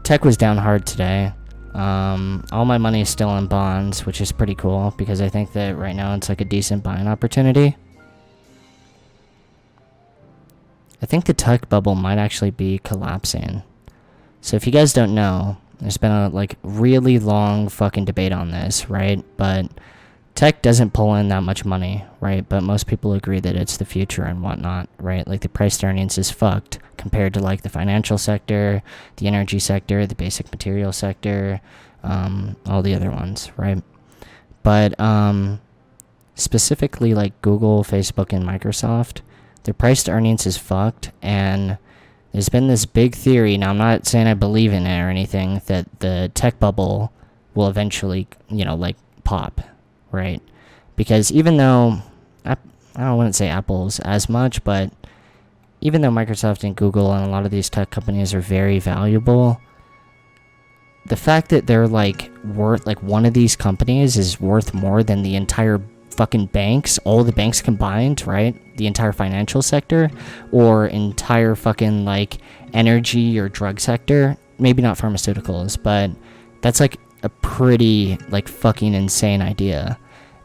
Tech was down hard today. All my money is still in bonds, which is pretty cool because I think that right now it's like a decent buying opportunity. I think the tech bubble might actually be collapsing. So if you guys don't know, there's been a like really long fucking debate on this, right? But tech doesn't pull in that much money, right? But most people agree that it's the future and whatnot, right? Like the price to earnings is fucked compared to like the financial sector, the energy sector, the basic material sector, all the other ones, right? But specifically like Google, Facebook, and Microsoft, their price to earnings is fucked, and there's been this big theory. Now, I'm not saying I believe in it or anything, that the tech bubble will eventually, like pop, right? Because even though, I wouldn't say Apple's as much, but even though Microsoft and Google and a lot of these tech companies are very valuable, the fact that they're like worth, like one of these companies is worth more than the entire fucking banks, all the banks combined, right? The entire financial sector, or entire fucking like energy or drug sector, maybe not pharmaceuticals, but that's like a pretty like fucking insane idea.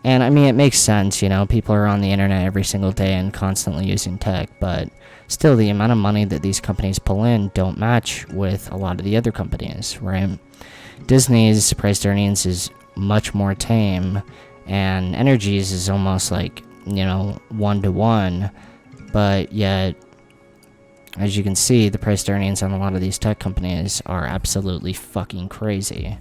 And I mean, it makes sense, people are on the internet every single day and constantly using tech, but still the amount of money that these companies pull in don't match with a lot of the other companies, right? Disney's price to earnings is much more tame, and Energy's is almost like, 1-to-1, but yet, as you can see, the price to earnings on a lot of these tech companies are absolutely fucking crazy.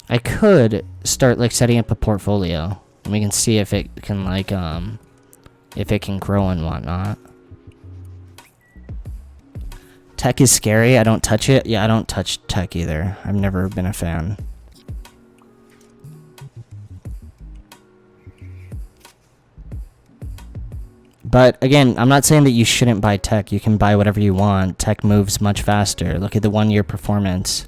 I could start like setting up a portfolio, and we can see if it can like, if it can grow and whatnot. Tech is scary. I don't touch it. Yeah, I don't touch tech either. I've never been a fan. But again, I'm not saying that you shouldn't buy tech. You can buy whatever you want. Tech moves much faster. Look at the 1-year performance.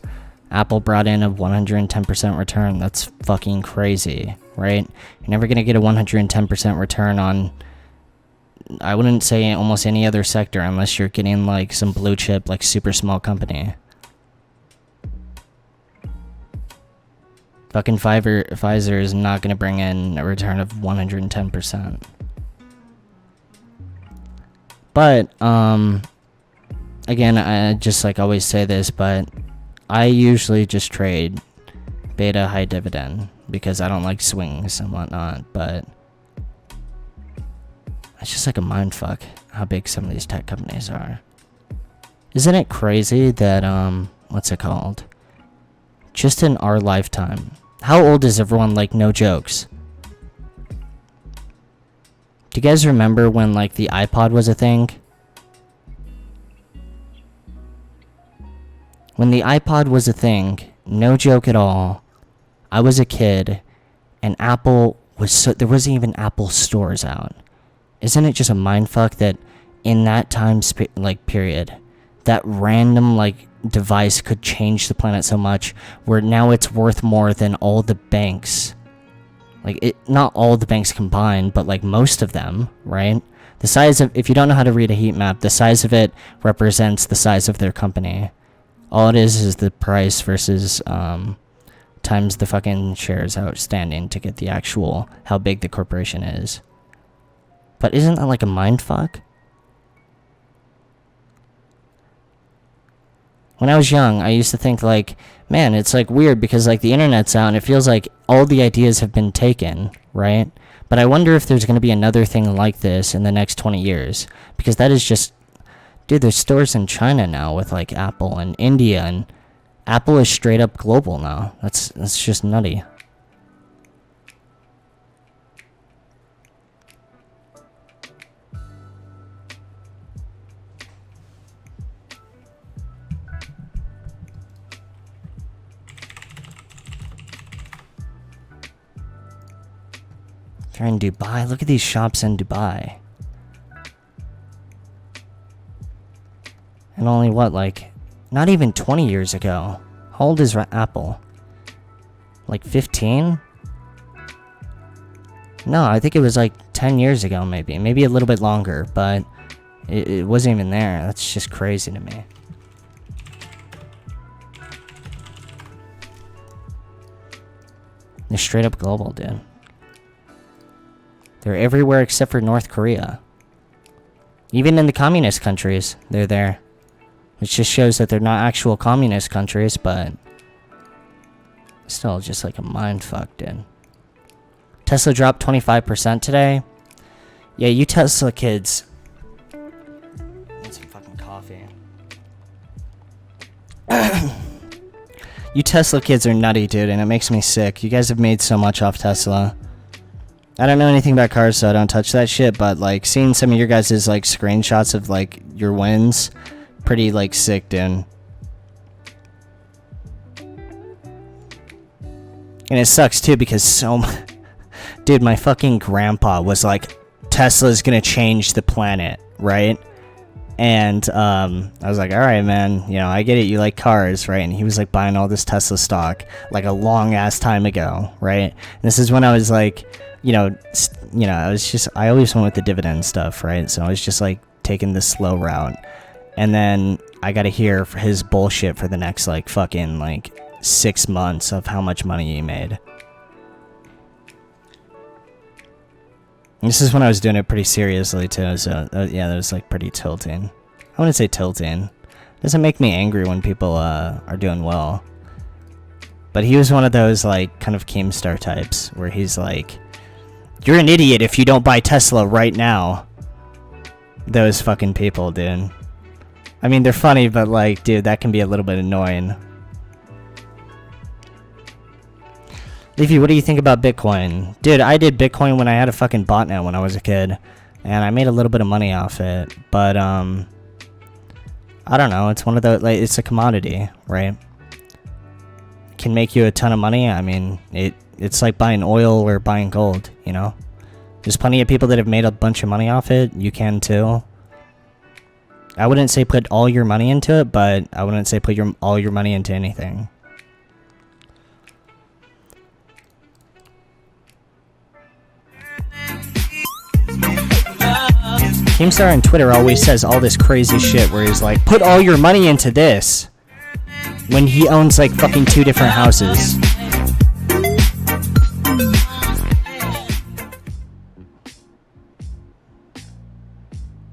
Apple brought in a 110% return. That's fucking crazy, right? You're never going to get a 110% return on, I wouldn't say almost any other sector unless you're getting like some blue chip, like super small company. Fucking Pfizer is not going to bring in a return of 110%. But, again, I just like always say this, but I usually just trade beta high dividend because I don't like swings and whatnot, but it's just like a mindfuck how big some of these tech companies are. Isn't it crazy that, what's it called? Just in our lifetime. How old is everyone, like, no jokes? Do you guys remember when, like, the iPod was a thing? When the iPod was a thing, no joke at all, I was a kid, and Apple was there wasn't even Apple stores out. Isn't it just a mindfuck that in that time period, that random like device could change the planet so much, where now it's worth more than all the banks? Like, not all the banks combined, but like most of them, right? The size of, if you don't know how to read a heat map, the size of it represents the size of their company. All it is the price versus times the fucking shares outstanding to get the actual how big the corporation is. But isn't that like a mindfuck? When I was young, I used to think like, man, it's like weird because like the internet's out and it feels like all the ideas have been taken, right? But I wonder if there's going to be another thing like this in the next 20 years. Because that is just, dude, there's stores in China now with like Apple and India, and Apple is straight up global now. That's just nutty. They're in Dubai. Look at these shops in Dubai. And only what, like, not even 20 years ago. How old is Apple? Like 15? No, I think it was like 10 years ago, maybe. Maybe a little bit longer, but it wasn't even there. That's just crazy to me. They're straight up global, dude. They're everywhere except for North Korea. Even in the communist countries, they're there. Which just shows that they're not actual communist countries, but still just like a mindfuck, dude. Tesla dropped 25% today. Yeah, you Tesla kids. Need some fucking coffee. You Tesla kids are nutty, dude, and it makes me sick. You guys have made so much off Tesla. I don't know anything about cars, so I don't touch that shit, but, like, seeing some of your guys' like, screenshots of, like, your wins, pretty, like, sick, dude. And it sucks, too, because dude, my fucking grandpa was like, Tesla's gonna change the planet, right? And, I was like, alright, man, you know, I get it, you like cars, right? And he was, like, buying all this Tesla stock, like, a long-ass time ago, right? And this is when I was, like, I always went with the dividend stuff, right? So I was just, like, taking the slow route. And then I got to hear his bullshit for the next, like, fucking, like, 6 months of how much money he made. And this is when I was doing it pretty seriously, too, so, yeah, that was, like, pretty tilting. I wouldn't say tilting. It doesn't make me angry when people, are doing well. But he was one of those, like, kind of Keemstar types, where he's like, you're an idiot if you don't buy Tesla right now. Those fucking people, dude. I mean, they're funny, but, like, dude, that can be a little bit annoying. Leafy, what do you think about Bitcoin? Dude, I did Bitcoin when I had a fucking botnet when I was a kid. And I made a little bit of money off it. But, I don't know. It's one of the, like, it's a commodity, right? Can make you a ton of money. I mean, it's like buying oil or buying gold, you know? There's plenty of people that have made a bunch of money off it. You can too. I wouldn't say put all your money into it, but I wouldn't say put all your money into anything. Keemstar on Twitter always says all this crazy shit where he's like, put all your money into this, when he owns like fucking 2 different houses.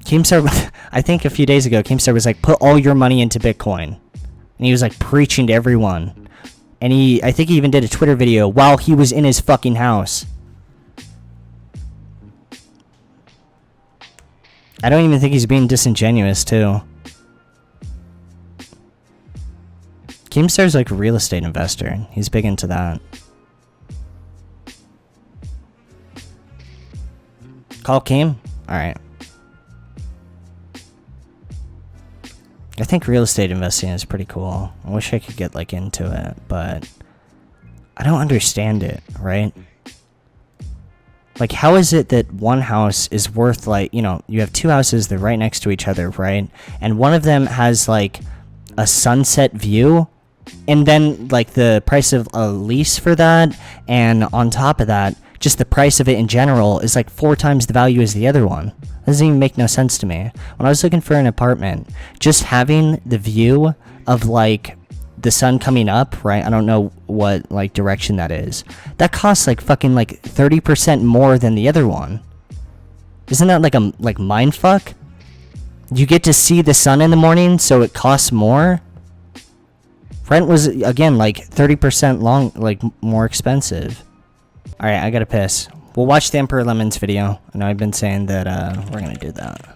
Keemstar, I think a few days ago, Keemstar was like, put all your money into Bitcoin. And he was like preaching to everyone. And I think he even did a Twitter video while he was in his fucking house. I don't even think he's being disingenuous, too. Keemstar's like a real estate investor. He's big into that. Call Keem? Alright. I think real estate investing is pretty cool. I wish I could get like into it, but I don't understand it, right? Like, how is it that one house is worth, like, you know, you have 2 houses, they're right next to each other, right? And one of them has, like, a sunset view, and then, like, the price of a lease for that, and on top of that, just the price of it in general is, like, 4 times the value as the other one. That doesn't even make no sense to me. When I was looking for an apartment, just having the view of, like, the sun coming up, right? I don't know what, like, direction that is. That costs, like, fucking, like, 30% more than the other one. Isn't that, like, a, like, mindfuck? You get to see the sun in the morning, so it costs more? Rent was, again, like, 30% like, more expensive. Alright, I gotta piss. We'll watch the EmpLemon's video. I know I've been saying that, we're gonna do that.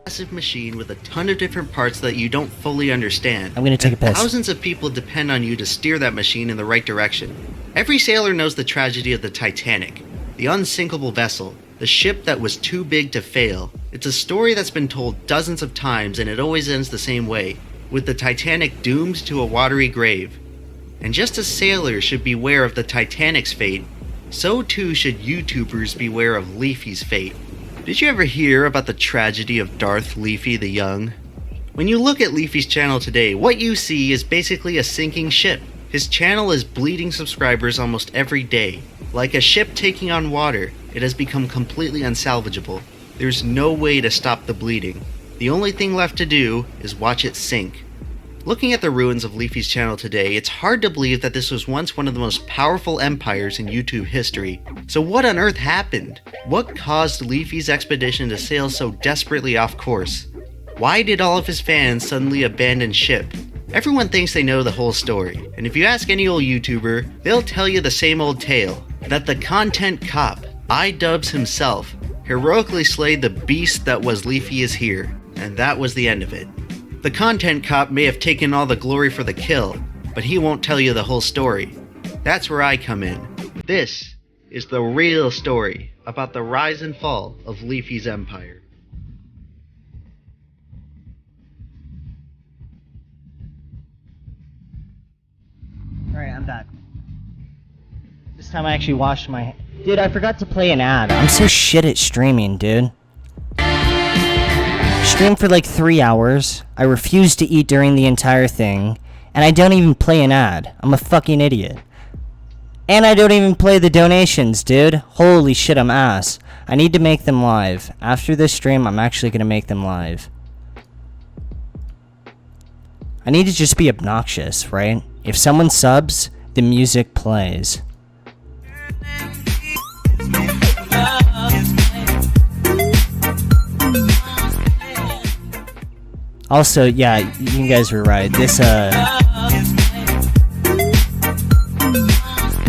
Massive machine with a ton of different parts that you don't fully understand. I'm gonna take a piss. Thousands of people depend on you to steer that machine in the right direction. Every sailor knows the tragedy of the Titanic, the unsinkable vessel, the ship that was too big to fail. It's a story that's been told dozens of times, and it always ends the same way, with the Titanic doomed to a watery grave. And just as sailors should beware of the Titanic's fate, so too should YouTubers beware of Leafy's fate. Did you ever hear about the tragedy of Darth Leafy the Young? When you look at Leafy's channel today, what you see is basically a sinking ship. His channel is bleeding subscribers almost every day. Like a ship taking on water, it has become completely unsalvageable. There's no way to stop the bleeding. The only thing left to do is watch it sink. Looking at the ruins of Leafy's channel today, it's hard to believe that this was once one of the most powerful empires in YouTube history. So what on earth happened? What caused Leafy's expedition to sail so desperately off course? Why did all of his fans suddenly abandon ship? Everyone thinks they know the whole story, and if you ask any old YouTuber, they'll tell you the same old tale, that the content cop, ddosed himself, heroically slayed the beast that was Leafy is here, and that was the end of it. The content cop may have taken all the glory for the kill, but he won't tell you the whole story. That's where I come in. This is the real story about the rise and fall of Leafy's empire. Alright, I'm back. This time I actually washed my... Dude, I forgot to play an ad. I'm so shit at streaming, dude. Stream for like 3 hours. I refuse to eat during the entire thing. And I don't even play an ad. I'm a fucking idiot. And I don't even play the donations, dude. Holy shit, I'm ass. I need to make them live. After this stream, I'm actually gonna make them live. I need to just be obnoxious, right? If someone subs, the music plays. Also, yeah, you guys were right.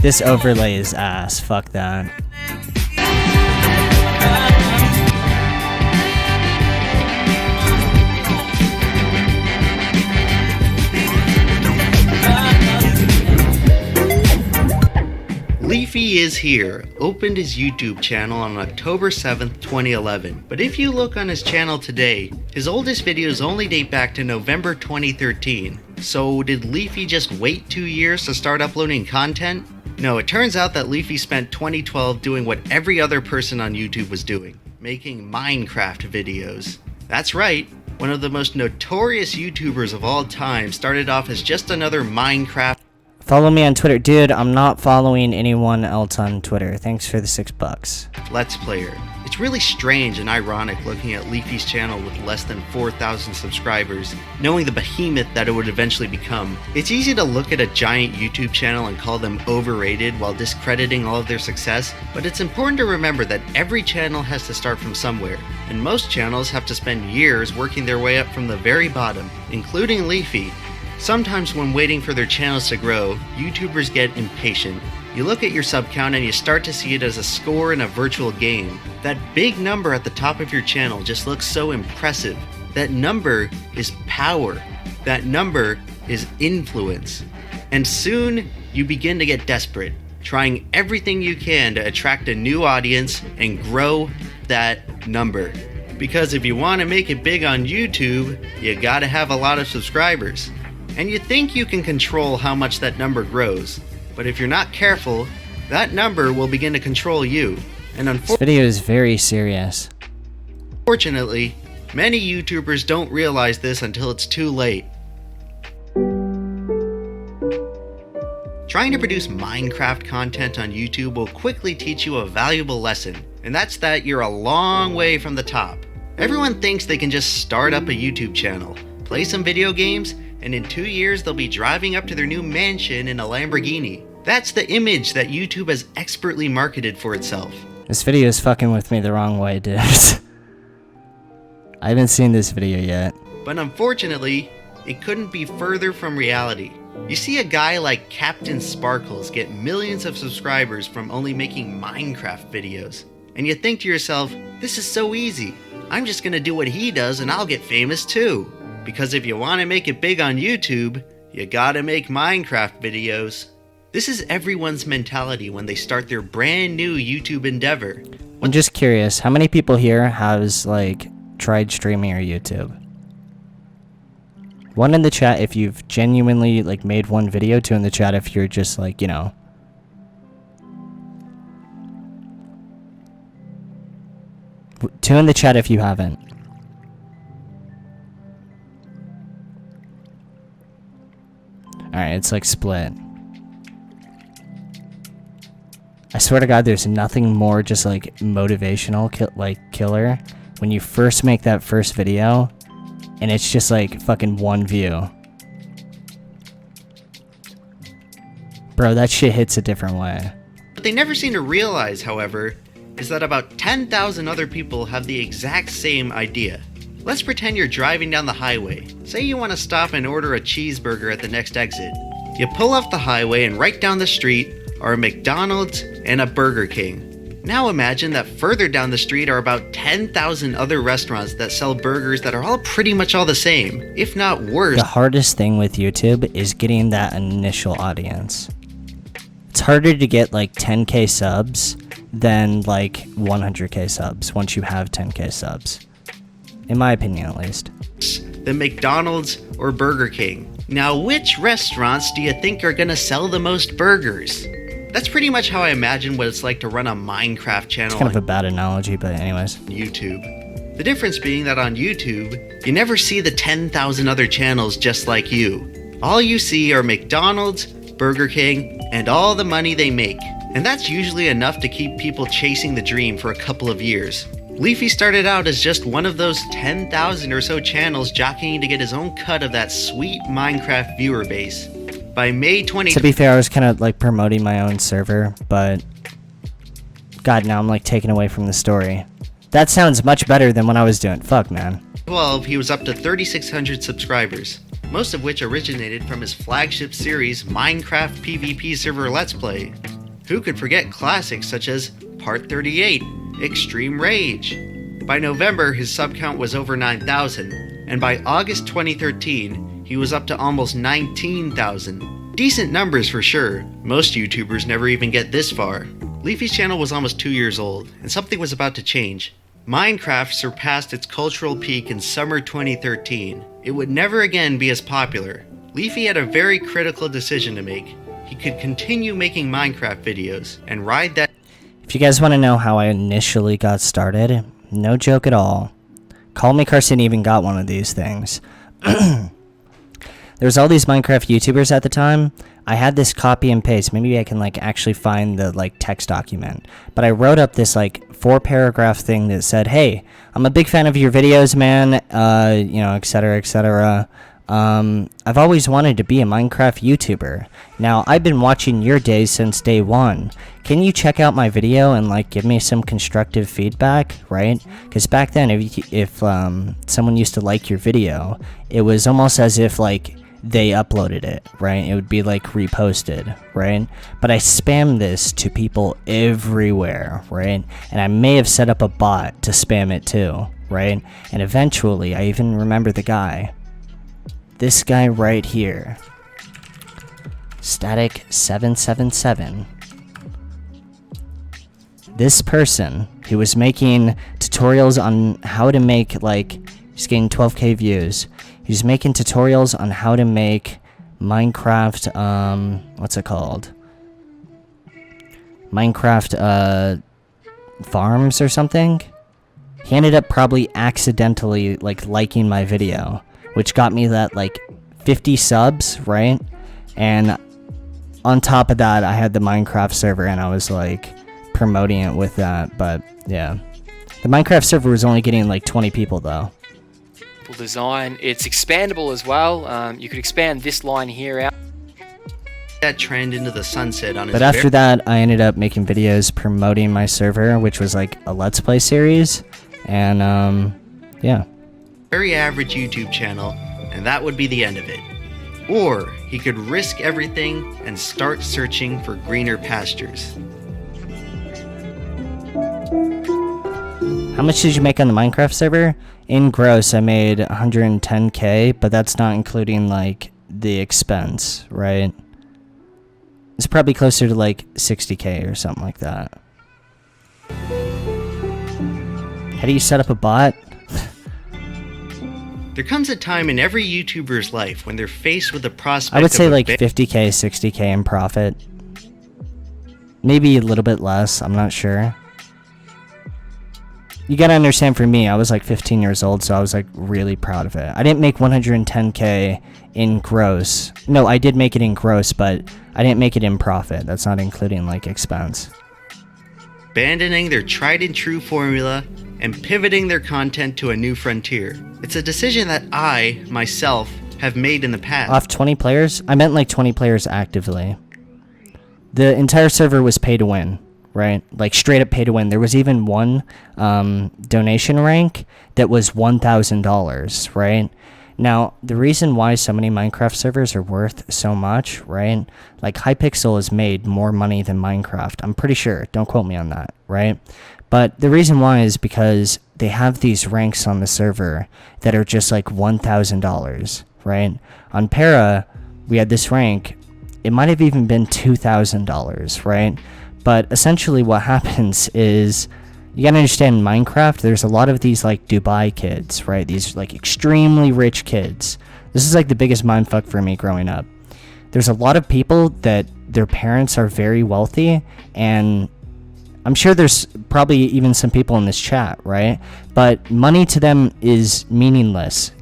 This overlay is ass. Fuck that. Leafy is here opened his YouTube channel on October 7th, 2011, but if you look on his channel today, his oldest videos only date back to November 2013. So did Leafy just wait 2 years to start uploading content? No, it turns out that Leafy spent 2012 doing what every other person on YouTube was doing, making Minecraft videos. That's right, one of the most notorious YouTubers of all time started off as just another Minecraft Follow me on Twitter. Dude, I'm not following anyone else on Twitter. Thanks for the $6. Let's Player. It's really strange and ironic looking at Leafy's channel with less than 4,000 subscribers, knowing the behemoth that it would eventually become. It's easy to look at a giant YouTube channel and call them overrated while discrediting all of their success, but it's important to remember that every channel has to start from somewhere, and most channels have to spend years working their way up from the very bottom, including Leafy. Sometimes when waiting for their channels to grow, YouTubers get impatient. You look at your sub count and you start to see it as a score in a virtual game. That big number at the top of your channel just looks so impressive. That number is power. That number is influence. And soon, you begin to get desperate, trying everything you can to attract a new audience and grow that number. Because if you want to make it big on YouTube, you gotta have a lot of subscribers. And you think you can control how much that number grows, but if you're not careful, that number will begin to control you. And this video is very serious. Unfortunately, many YouTubers don't realize this until it's too late. Trying to produce Minecraft content on YouTube will quickly teach you a valuable lesson, and that's that you're a long way from the top. Everyone thinks they can just start up a YouTube channel, play some video games, and in 2 years they'll be driving up to their new mansion in a Lamborghini. That's the image that YouTube has expertly marketed for itself. This video is fucking with me the wrong way, dude. I haven't seen this video yet. But unfortunately, it couldn't be further from reality. You see a guy like Captain Sparkles get millions of subscribers from only making Minecraft videos. And you think to yourself, this is so easy. I'm just gonna do what he does and I'll get famous too. Because if you want to make it big on YouTube, you gotta make Minecraft videos. This is everyone's mentality when they start their brand new YouTube endeavor. I'm just curious, how many people here has, tried streaming or YouTube? One in the chat if you've genuinely, made one video, two in the chat if you're just, Two in the chat if you haven't. Alright, it's split. I swear to God, there's nothing more just like motivational killer when you first make that first video and it's just like fucking 1 view. Bro, that shit hits a different way. What they never seem to realize, however, is that about 10,000 other people have the exact same idea. Let's pretend you're driving down the highway. Say you want to stop and order a cheeseburger at the next exit. You pull off the highway and right down the street are a McDonald's and a Burger King. Now imagine that further down the street are about 10,000 other restaurants that sell burgers that are all pretty much all the same, if not worse. The hardest thing with YouTube is getting that initial audience. It's harder to get like 10k subs than like 100k subs once you have 10k subs. In my opinion, at least. The McDonald's or Burger King. Now, which restaurants do you think are gonna sell the most burgers? That's pretty much how I imagine what it's like to run a Minecraft channel. It's kind of a bad analogy, but anyways. YouTube. The difference being that on YouTube, you never see the 10,000 other channels just like you. All you see are McDonald's, Burger King, and all the money they make. And that's usually enough to keep people chasing the dream for a couple of years. Leafy started out as just one of those 10,000 or so channels jockeying to get his own cut of that sweet Minecraft viewer base. By May 20... To be fair, I was kind of like promoting my own server, but... God, now I'm like taken away from the story. That sounds much better than what I was doing. Fuck, man. 12, he was up to 3,600 subscribers, most of which originated from his flagship series, Minecraft PvP Server Let's Play. Who could forget classics such as Part 38, Extreme Rage? By November, his sub count was over 9,000, and by August 2013, he was up to almost 19,000. Decent numbers for sure. Most YouTubers never even get this far. Leafy's channel was almost 2 years old, and something was about to change. Minecraft surpassed its cultural peak in summer 2013. It would never again be as popular. Leafy had a very critical decision to make. He could continue making Minecraft videos and ride that... If you guys want to know how I initially got started, no joke at all. Call Me Carson even got one of these things. There was all these Minecraft YouTubers at the time. I had this copy and paste. Maybe I can like actually find the like text document. But I wrote up this like 4-paragraph thing that said, "Hey, I'm a big fan of your videos, man. You know, etc., etc. I've always wanted to be a Minecraft YouTuber. Now, I've been watching your days since day one. Can you check out my video and like give me some constructive feedback?" Right? Because back then, if someone used to like your video, it was almost as if like they uploaded it, right? It would be like reposted, right? But I spammed this to people everywhere, right? And I may have set up a bot to spam it too, right? And eventually, I even remember the guy. This guy right here. Static777. This person who was making tutorials on how to make like, he's getting 12k views. He's making tutorials on how to make Minecraft, what's it called? Minecraft, farms or something? He ended up probably accidentally, like, liking my video, which got me that, like, 50 subs, right? And on top of that, I had the Minecraft server, and I was, like, promoting it with that, but, yeah. The Minecraft server was only getting, like, 20 people, though. Design. It's expandable as well. You could expand this line here out. That trend into the sunset on his... But after that, I ended up making videos promoting my server, which was like a Let's Play series, and yeah. Very average YouTube channel, and that would be the end of it. Or he could risk everything and start searching for greener pastures. How much did you make on the Minecraft server? In gross, I made 110k, but that's not including, like, the expense, right? It's probably closer to, like, 60k or something like that. How do you set up a bot? There comes a time in every YouTuber's life when they're faced with the prospect I would say, of like, 50k, 60k in profit. Maybe a little bit less, I'm not sure. You gotta understand, for me, I was like 15 years old, so I was like really proud of it. I didn't make 110k in gross. No, I did make it in gross, but I didn't make it in profit. That's not including like expense. abandoning their tried and true formula and pivoting their content to a new frontier. It's a decision that I, myself, have made in the past. Off 20 players? I meant like 20 players actively. The entire server was pay to win, right? Like straight up pay to win. There was even one donation rank that was $1,000, right? Now, the reason why so many Minecraft servers are worth so much, right? Like Hypixel has made more money than Minecraft. I'm pretty sure. Don't quote me on that, right? But the reason why is because they have these ranks on the server that are just like $1,000, right? On Para, we had this rank. It might have even been $2,000, right? But essentially what happens is, you gotta understand, in Minecraft, there's a lot of these like Dubai kids, right? These like extremely rich kids. This is like the biggest mindfuck for me growing up. There's a lot of people that their parents are very wealthy, and I'm sure there's probably even some people in this chat, right? But money to them is meaningless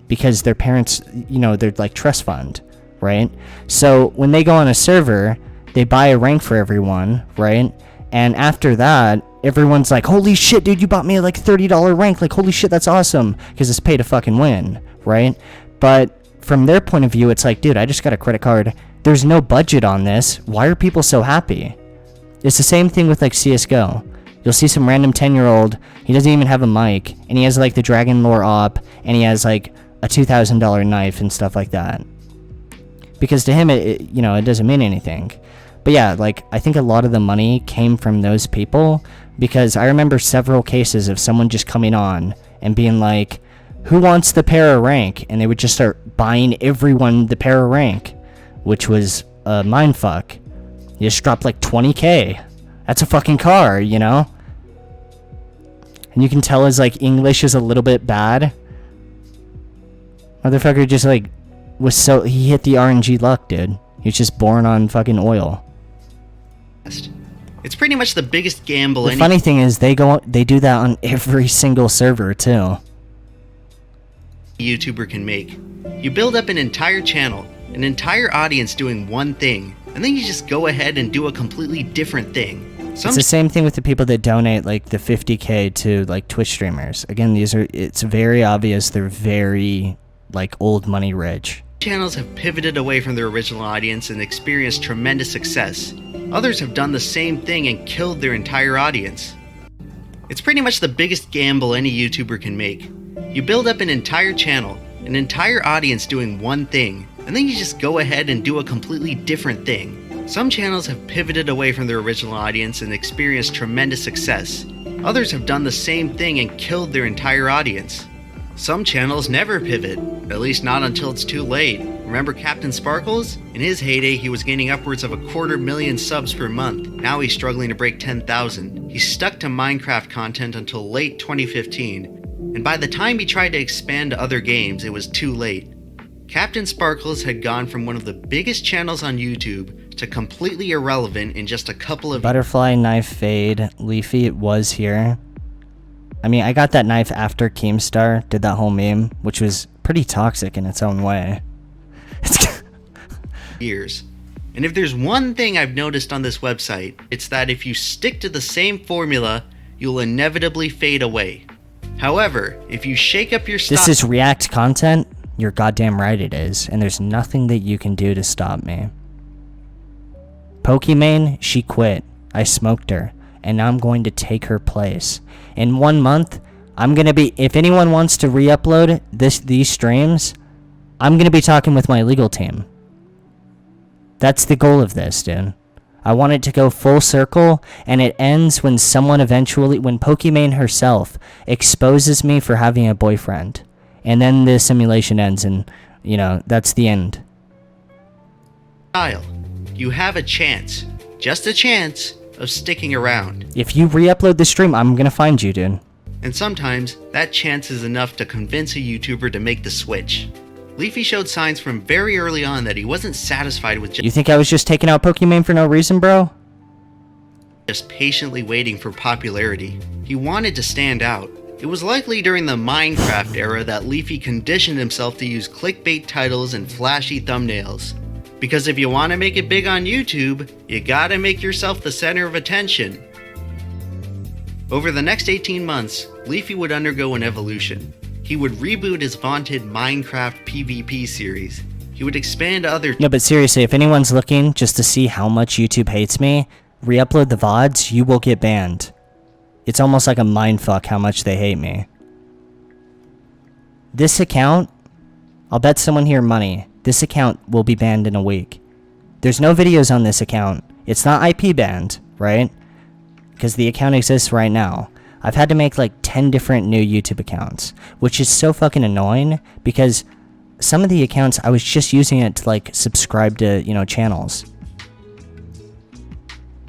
because their parents, you know, they're like trust fund, right? So when they go on a server, they buy a rank for everyone, right? And after that, everyone's like, holy shit, dude, you bought me like $30 rank. Like, holy shit, that's awesome. Because it's pay to fucking win, right? But from their point of view, it's like, dude, I just got a credit card. There's no budget on this. Why are people so happy? It's the same thing with like CSGO. You'll see some random 10-year-old, he doesn't even have a mic, and he has like the Dragon Lore op, and he has like a $2,000 knife and stuff like that. Because to him, it doesn't mean anything. But yeah, like, I think a lot of the money came from those people, because I remember several cases of someone just coming on and being like, who wants the Para rank? And they would just start buying everyone the Para rank, which was a mindfuck. You just dropped like 20k. That's a fucking car, you know? And you can tell his like English is a little bit bad. Motherfucker just like he hit the RNG luck, dude. He was just born on fucking oil. It's pretty much the biggest gamble. The funny thing is they do that on every single server too. YouTuber can make. You build up an entire channel, an entire audience doing one thing, and then you just go ahead and do a completely different thing. It's the same thing with the people that donate like the 50k to like Twitch streamers. Again, it's very obvious they're very like old money rich. Channels have pivoted away from their original audience and experienced tremendous success. Others have done the same thing and killed their entire audience. It's pretty much the biggest gamble any YouTuber can make. You build up an entire channel, an entire audience doing one thing, and then you just go ahead and do a completely different thing. Some channels have pivoted away from their original audience and experienced tremendous success. Others have done the same thing and killed their entire audience. Some channels never pivot, at least not until it's too late. Remember Captain Sparkles? In his heyday, he was gaining upwards of 250,000 subs per month. Now he's struggling to break 10,000. He stuck to Minecraft content until late 2015, and by the time he tried to expand to other games, it was too late. Captain Sparkles had gone from one of the biggest channels on YouTube to completely irrelevant in just a couple of... Butterfly knife fade. Leafy, it was here. I mean, I got that knife after Keemstar did that whole meme, which was pretty toxic in its own way. years. And if there's one thing I've noticed on this website, it's that if you stick to the same formula, you'll inevitably fade away. However, if you shake up your style... This is React content? You're goddamn right it is, and there's nothing that you can do to stop me. Pokimane, she quit. I smoked her, and now I'm going to take her place. In 1 month, I'm gonna be... If anyone wants to re-upload these streams, I'm gonna be talking with my legal team. That's the goal of this, dude. I want it to go full circle, and it ends when someone eventually... When Pokimane herself exposes me for having a boyfriend. And then the simulation ends, and, you know, that's the end. You have a chance, just a chance, of sticking around. If you re-upload the stream, I'm gonna find you, dude. And sometimes, that chance is enough to convince a YouTuber to make the switch. Leafy showed signs from very early on that he wasn't satisfied with You think I was just taking out Pokimane for no reason, bro? just patiently waiting for popularity. He wanted to stand out. It was likely during the Minecraft era that Leafy conditioned himself to use clickbait titles and flashy thumbnails. Because if you want to make it big on YouTube, you gotta make yourself the center of attention. Over the next 18 months, Leafy would undergo an evolution. He would reboot his vaunted Minecraft PvP series. He would expand to other... No, but seriously, if anyone's looking just to see how much YouTube hates me, re-upload the VODs, you will get banned. It's almost like a mindfuck how much they hate me. This account, I'll bet someone here money, this account will be banned in a week. There's no videos on this account. It's not IP banned, right? Because the account exists right now. I've had to make like 10 different new YouTube accounts, which is so fucking annoying because some of the accounts I was just using it to like subscribe to, you know, channels.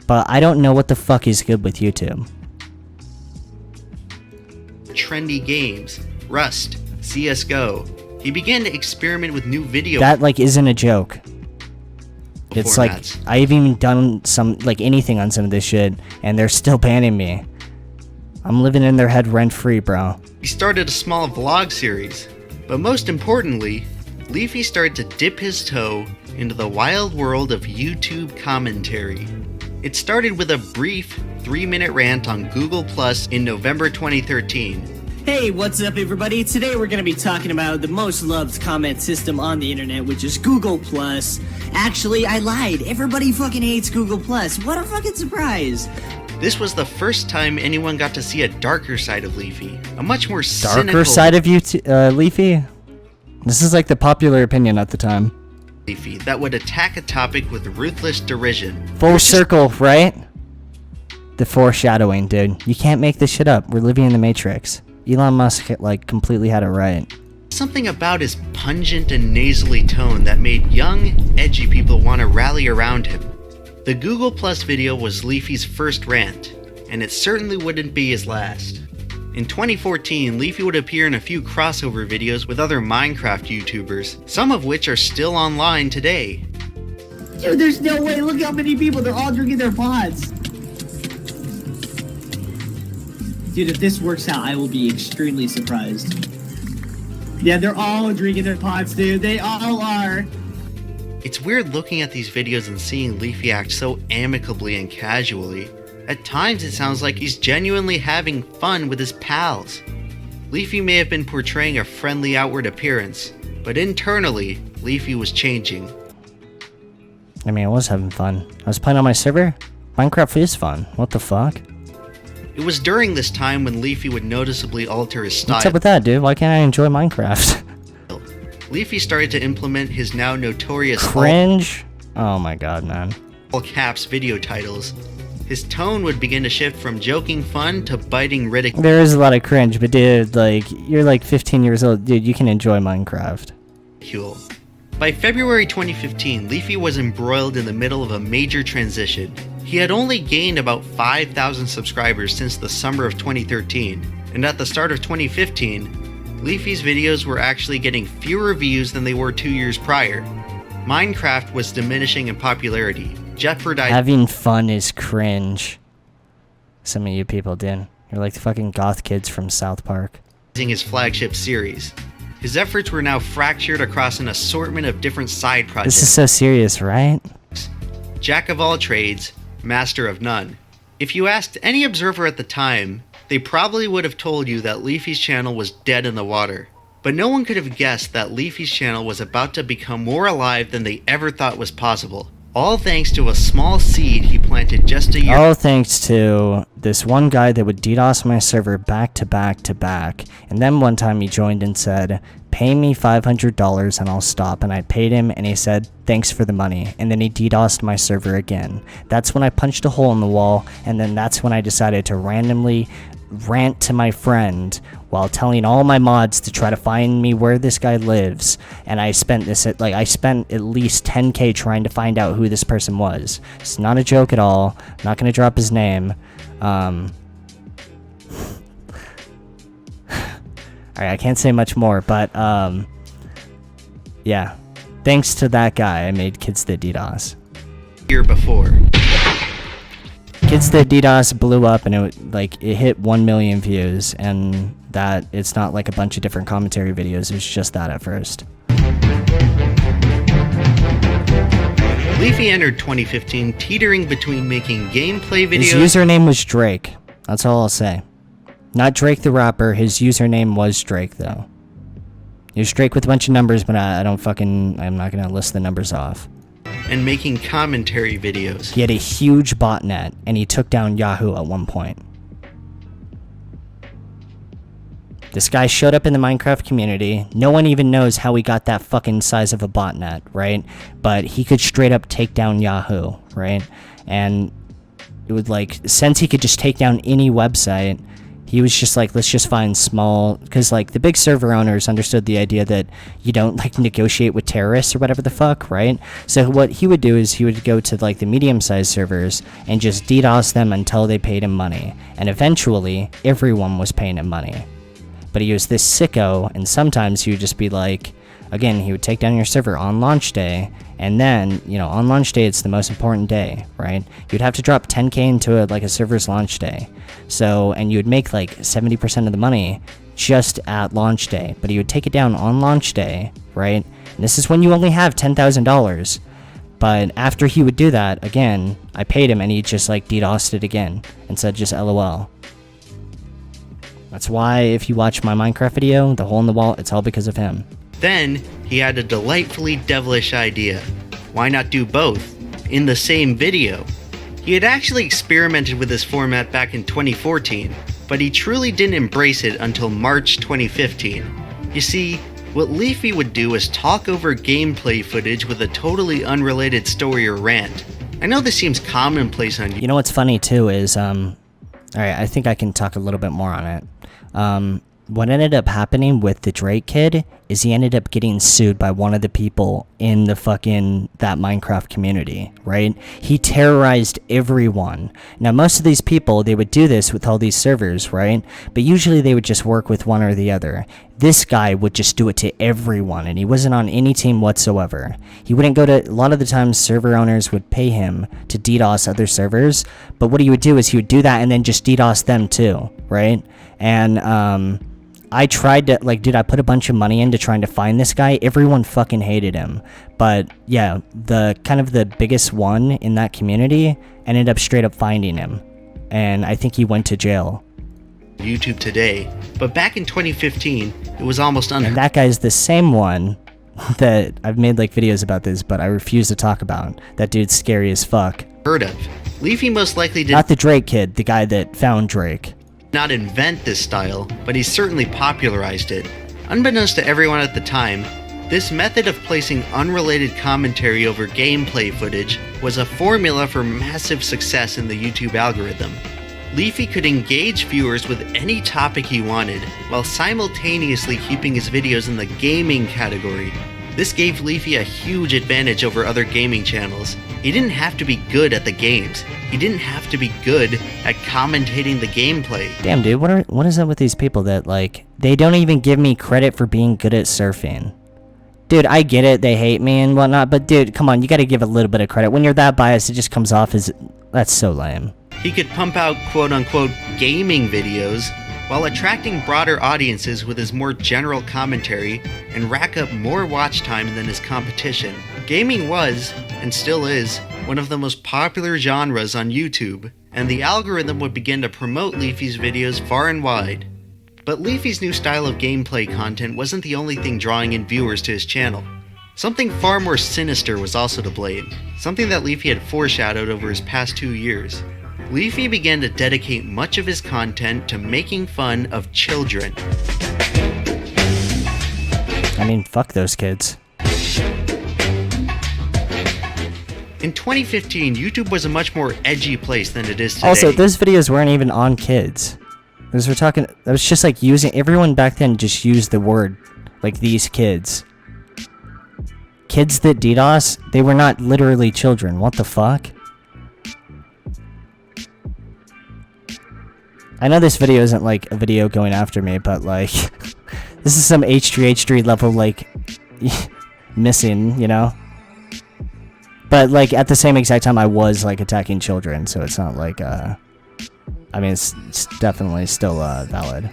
But I don't know what the fuck is good with YouTube. Trendy games, Rust, CSGO. He began to experiment with new video That like isn't a joke. It's formats. like I've even done some like anything on some of this shit and they're still banning me. I'm living in their head rent free, bro. He started a small vlog series, but most importantly, Leafy started to dip his toe into the wild world of YouTube commentary. It started with a brief 3-minute rant on Google Plus in November 2013. Hey, what's up everybody? Today we're going to be talking about the most loved comment system on the internet, which is Google+. Actually, I lied. Everybody fucking hates Google+. What a fucking surprise. This was the first time anyone got to see a darker side of Leafy, a much more cynical Darker side of you, Leafy? This is like the popular opinion at the time. Leafy that would attack a topic with ruthless derision. Full circle, right? The foreshadowing, dude. You can't make this shit up. We're living in the Matrix. Elon Musk, like, completely had it right. Something about his pungent and nasally tone that made young, edgy people want to rally around him. The Google Plus video was Leafy's first rant, and it certainly wouldn't be his last. In 2014, Leafy would appear in a few crossover videos with other Minecraft YouTubers, some of which are still online today. Dude, there's no way. Look how many people. They're all drinking their pods. Dude, if this works out, I will be extremely surprised. Yeah, they're all drinking their pods, dude. They all are. It's weird looking at these videos and seeing Leafy act so amicably and casually. At times it sounds like he's genuinely having fun with his pals. Leafy may have been portraying a friendly outward appearance, but internally, Leafy was changing. I mean, I was having fun. I was playing on my server. Minecraft is fun. What the fuck? It was during this time when Leafy would noticeably alter his style. What's up with that, dude? Why can't I enjoy Minecraft? Leafy started to implement his now notorious Cringe? Oh my god, man. all caps video titles. His tone would begin to shift from joking fun to biting ridicule. There is a lot of cringe, but dude, like, you're like 15 years old. Dude, you can enjoy Minecraft. By February 2015, Leafy was embroiled in the middle of a major transition. He had only gained about 5,000 subscribers since the summer of 2013, and at the start of 2015, Leafy's videos were actually getting fewer views than they were 2 years prior. Minecraft was diminishing in popularity, jeopardizing Having fun is cringe. Some of you people did. You're like the fucking goth kids from South Park. his flagship series. His efforts were now fractured across an assortment of different side projects. This is so serious, right? Jack of all trades, master of none. If you asked any observer at the time, they probably would have told you that Leafy's channel was dead in the water. But no one could have guessed that Leafy's channel was about to become more alive than they ever thought was possible. All thanks to a small seed he planted just a year. All thanks to this one guy that would DDoS my server back to back to back. And then one time he joined and said, pay me $500 and I'll stop. And I paid him and he said, thanks for the money. And then he DDoSed my server again. That's when I punched a hole in the wall. And then that's when I decided to randomly rant to my friend while telling all my mods to try to find me where this guy lives. And I spent I spent at least 10k trying to find out who this person was. It's not a joke at all. I'm not gonna drop his name. Alright, I can't say much more, but yeah. Thanks to that guy, I made Kids That DDoS. Year before. Kids That DDoS blew up and it hit 1 million views, and that it's not like a bunch of different commentary videos, it was just that at first. Leafy entered 2015 teetering between making gameplay His videos username was Drake. That's all I'll say. Not Drake the rapper. His username was Drake, though. He was Drake with a bunch of numbers, but I'm not gonna list the numbers off. And making commentary videos. He had a huge botnet, and he took down Yahoo at one point. This guy showed up in the Minecraft community. No one even knows how he got that fucking size of a botnet, right? But he could straight up take down Yahoo, right? And it would like, since he could just take down any website, he was just like, let's just find small, because like the big server owners understood the idea that you don't like negotiate with terrorists or whatever the fuck, right? So what he would do is he would go to like the medium-sized servers and just DDoS them until they paid him money. And eventually, everyone was paying him money. But he was this sicko, and sometimes he would just be like, again, he would take down your server on launch day, and then, you know, on launch day, it's the most important day, right? You'd have to drop 10k into a server's launch day. So, and you would make like 70% of the money just at launch day, but he would take it down on launch day, right? And this is when you only have $10,000. But after he would do that, again, I paid him, and he just like DDoSed it again, and said just LOL. That's why if you watch my Minecraft video, the hole in the wall, it's all because of him. Then, he had a delightfully devilish idea. Why not do both in the same video? He had actually experimented with this format back in 2014, but he truly didn't embrace it until March 2015. You see, what Leafy would do is talk over gameplay footage with a totally unrelated story or rant. I know this seems commonplace on YouTube. You know what's funny too is, alright, I think I can talk a little bit more on it. What ended up happening with the Drake kid is he ended up getting sued by one of the people in the that Minecraft community, right? He terrorized everyone. Now, most of these people, they would do this with all these servers, right? But usually they would just work with one or the other. This guy would just do it to everyone, and he wasn't on any team whatsoever. He wouldn't go to, a lot of the times server owners would pay him to DDoS other servers, but what he would do is he would do that and then just DDoS them too, right? And, I tried to, like, dude, I put a bunch of money into trying to find this guy. Everyone fucking hated him. But, yeah, the biggest one in that community ended up straight up finding him. And I think he went to jail. YouTube today, but back in 2015, it was almost unheard. And that guy's the same one that I've made, like, videos about this, but I refuse to talk about. That dude's scary as fuck. Heard of. Leafy most likely did not the Drake kid, the guy that found Drake. Not invent this style, but he certainly popularized it. Unbeknownst to everyone at the time, this method of placing unrelated commentary over gameplay footage was a formula for massive success in the YouTube algorithm. Leafy could engage viewers with any topic he wanted, while simultaneously keeping his videos in the gaming category. This gave Leafy a huge advantage over other gaming channels. He didn't have to be good at the games. He didn't have to be good at commentating the gameplay. Damn, dude, what is up with these people that, like, they don't even give me credit for being good at surfing? Dude, I get it, they hate me and whatnot, but dude, come on, you gotta give a little bit of credit. When you're that biased, it just comes off as, that's so lame. He could pump out quote-unquote gaming videos while attracting broader audiences with his more general commentary and rack up more watch time than his competition. Gaming was, and still is, one of the most popular genres on YouTube, and the algorithm would begin to promote Leafy's videos far and wide. But Leafy's new style of gameplay content wasn't the only thing drawing in viewers to his channel. Something far more sinister was also to blame, something that Leafy had foreshadowed over his past 2 years. Leafy began to dedicate much of his content to making fun of children. I mean, fuck those kids. In 2015, YouTube was a much more edgy place than it is today. Also, those videos weren't even on kids. Because we're talking, that was just like using, everyone back then just used the word, like, these kids. Kids that DDoS, they were not literally children. What the fuck? I know this video isn't, like, a video going after me, but, like, this is some H3 level, like, missing, you know? But, like, at the same exact time, I was, like, attacking children, so it's not like, I mean, it's definitely still, valid.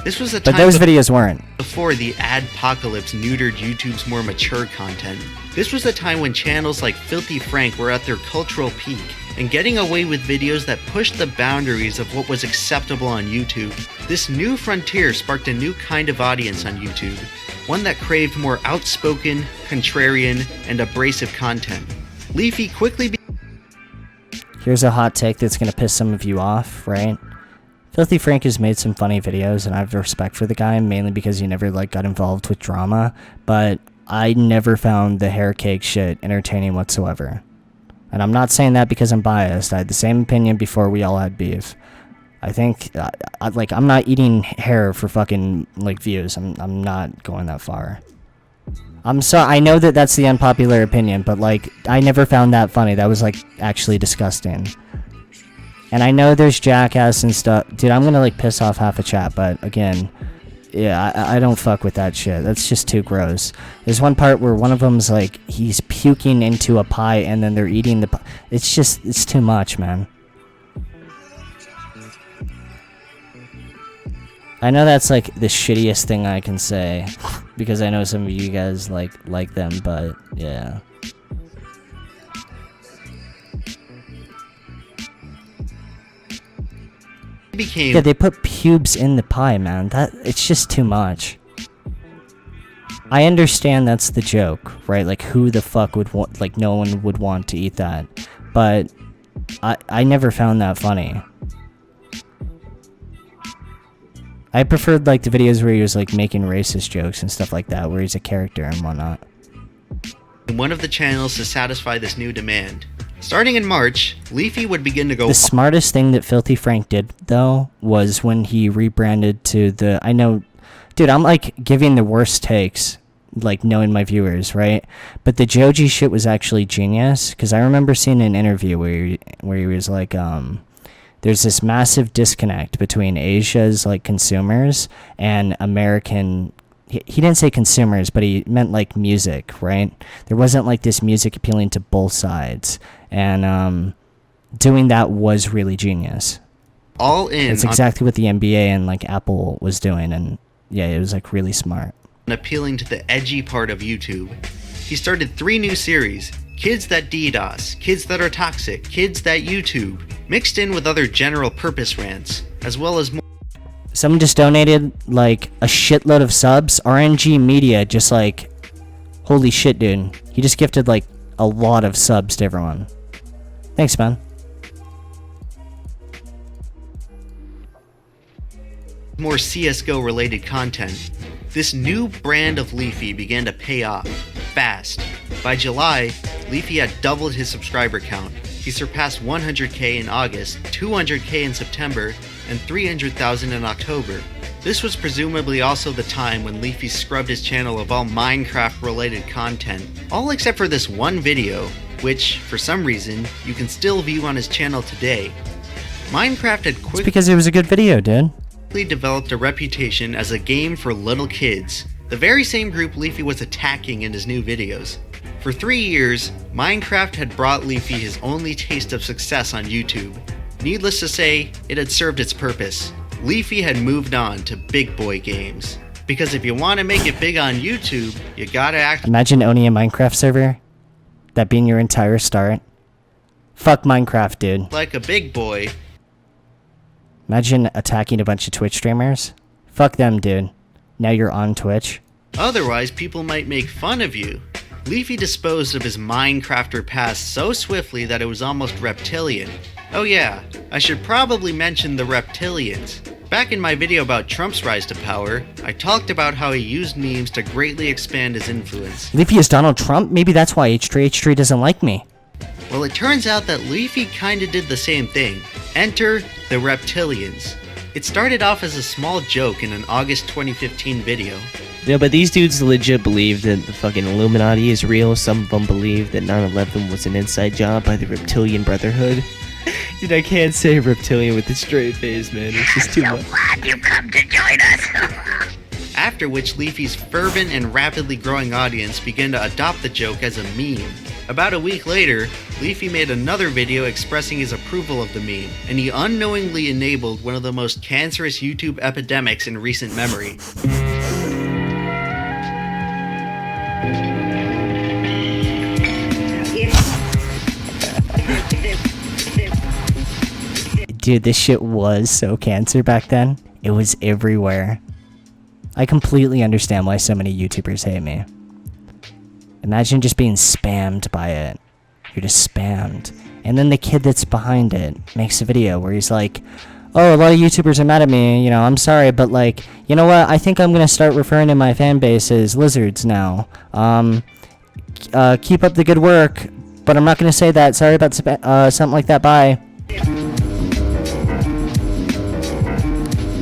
This was a time but those videos weren't. Before the adpocalypse neutered YouTube's more mature content. This was a time when channels like Filthy Frank were at their cultural peak, and getting away with videos that pushed the boundaries of what was acceptable on YouTube. This new frontier sparked a new kind of audience on YouTube, one that craved more outspoken, contrarian, and abrasive content. Leafy quickly Here's a hot take that's gonna piss some of you off, right? Filthy Frank has made some funny videos, and I have respect for the guy, mainly because he never got involved with drama, but I never found the hair cake shit entertaining whatsoever. And I'm not saying that because I'm biased. I had the same opinion before we all had beef. I think, I'm not eating hair for fucking, views. I'm not going that far. I'm sorry, I know that that's the unpopular opinion, but, I never found that funny. That was, actually disgusting. And I know there's jackass and stuff. Dude, I'm gonna, piss off half a chat, but, again, yeah, I don't fuck with that shit. That's just too gross. There's one part where one of them's, he's puking into a pie, and then they're eating the pie. It's too much, man. I know that's, the shittiest thing I can say, because I know some of you guys, like them, but, yeah. Yeah, they put pubes in the pie, man. It's just too much. I understand that's the joke, right? Who the fuck would want, no one would want to eat that. But I never found that funny. I preferred, the videos where he was, making racist jokes and stuff like that, where he's a character and whatnot. One of the channels to satisfy this new demand. Starting in March, Leafy would begin to go. The smartest thing that Filthy Frank did, though, was when he rebranded to the. I know, dude, I'm giving the worst takes, knowing my viewers, right? But the Joji shit was actually genius, because I remember seeing an interview where he was there's this massive disconnect between Asia's consumers and American. He didn't say consumers, but he meant music, right? There wasn't this music appealing to both sides, and doing that was really genius. All in. It's exactly what the NBA and Apple was doing, and yeah, it was really smart. Appealing to the edgy part of YouTube. He started 3 new series: Kids That DDoS, Kids That Are Toxic, Kids That YouTube, mixed in with other general purpose rants, as well as more. Someone just donated, a shitload of subs. RNG Media just, holy shit, dude. He just gifted, a lot of subs to everyone. Thanks, man. More CSGO related content. This new brand of Leafy began to pay off fast. By July, Leafy had doubled his subscriber count. He surpassed 100k in August, 200k in September, and 300,000 in October. This was presumably also the time when Leafy scrubbed his channel of all Minecraft related content, all except for this one video, which, for some reason, you can still view on his channel today. Minecraft had It's because it was a good video, dude. Developed a reputation as a game for little kids, the very same group Leafy was attacking in his new videos. For 3 years, Minecraft had brought Leafy his only taste of success on YouTube. Needless to say, it had served its purpose. Leafy had moved on to big boy games. Because if you want to make it big on YouTube, you gotta act. Imagine owning a Minecraft server. That being your entire start. Fuck Minecraft, dude. Like a big boy. Imagine attacking a bunch of Twitch streamers. Fuck them, dude. Now you're on Twitch. Otherwise, people might make fun of you. Leafy disposed of his Minecrafter past so swiftly that it was almost reptilian. Oh yeah, I should probably mention the reptilians. Back in my video about Trump's rise to power, I talked about how he used memes to greatly expand his influence. Leafy is Donald Trump? Maybe that's why H3 doesn't like me. Well, it turns out that Leafy kinda did the same thing. Enter the reptilians. It started off as a small joke in an August 2015 video. Yeah, but these dudes legit believe that the fucking Illuminati is real. Some of them believe that 9/11 was an inside job by the Reptilian Brotherhood. Dude, I can't say reptilian with a straight face, man. It's just too much. Glad you come to join us. After which Leafy's fervent and rapidly growing audience began to adopt the joke as a meme. About a week later, Leafy made another video expressing his approval of the meme, and he unknowingly enabled one of the most cancerous YouTube epidemics in recent memory. Dude, this shit was so cancer back then. It was everywhere. I completely understand why so many YouTubers hate me. Imagine just being spammed by it. You're just spammed. And then the kid that's behind it makes a video where he's like, oh, a lot of YouTubers are mad at me, you know, I'm sorry, but like, you know what, I think I'm gonna start referring to my fan base as lizards now. Keep up the good work, but I'm not gonna say that, sorry about something like that, bye.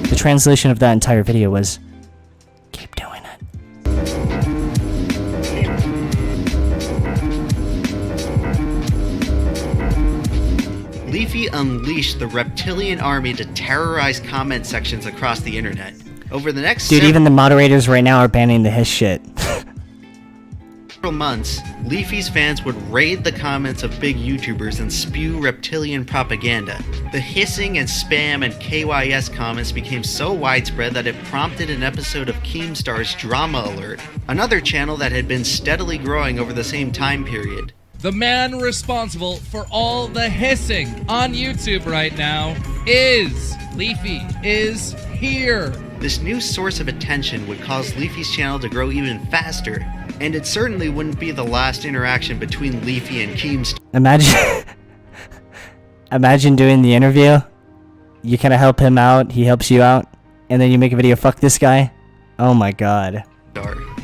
The translation of that entire video was, keep doing it. Leafy unleashed the reptilian army to terrorize comment sections across the internet. Over the next Dude, even the moderators right now are banning the hiss shit. several months, Leafy's fans would raid the comments of big YouTubers and spew reptilian propaganda. The hissing and spam and KYS comments became so widespread that it prompted an episode of Keemstar's Drama Alert, another channel that had been steadily growing over the same time period. The man responsible for all the hissing on YouTube right now is Leafy is here. This new source of attention would cause Leafy's channel to grow even faster, and it certainly wouldn't be the last interaction between Leafy and Keemstar. Imagine doing the interview. You kind of help him out, he helps you out, and then you make a video, fuck this guy. Oh my god.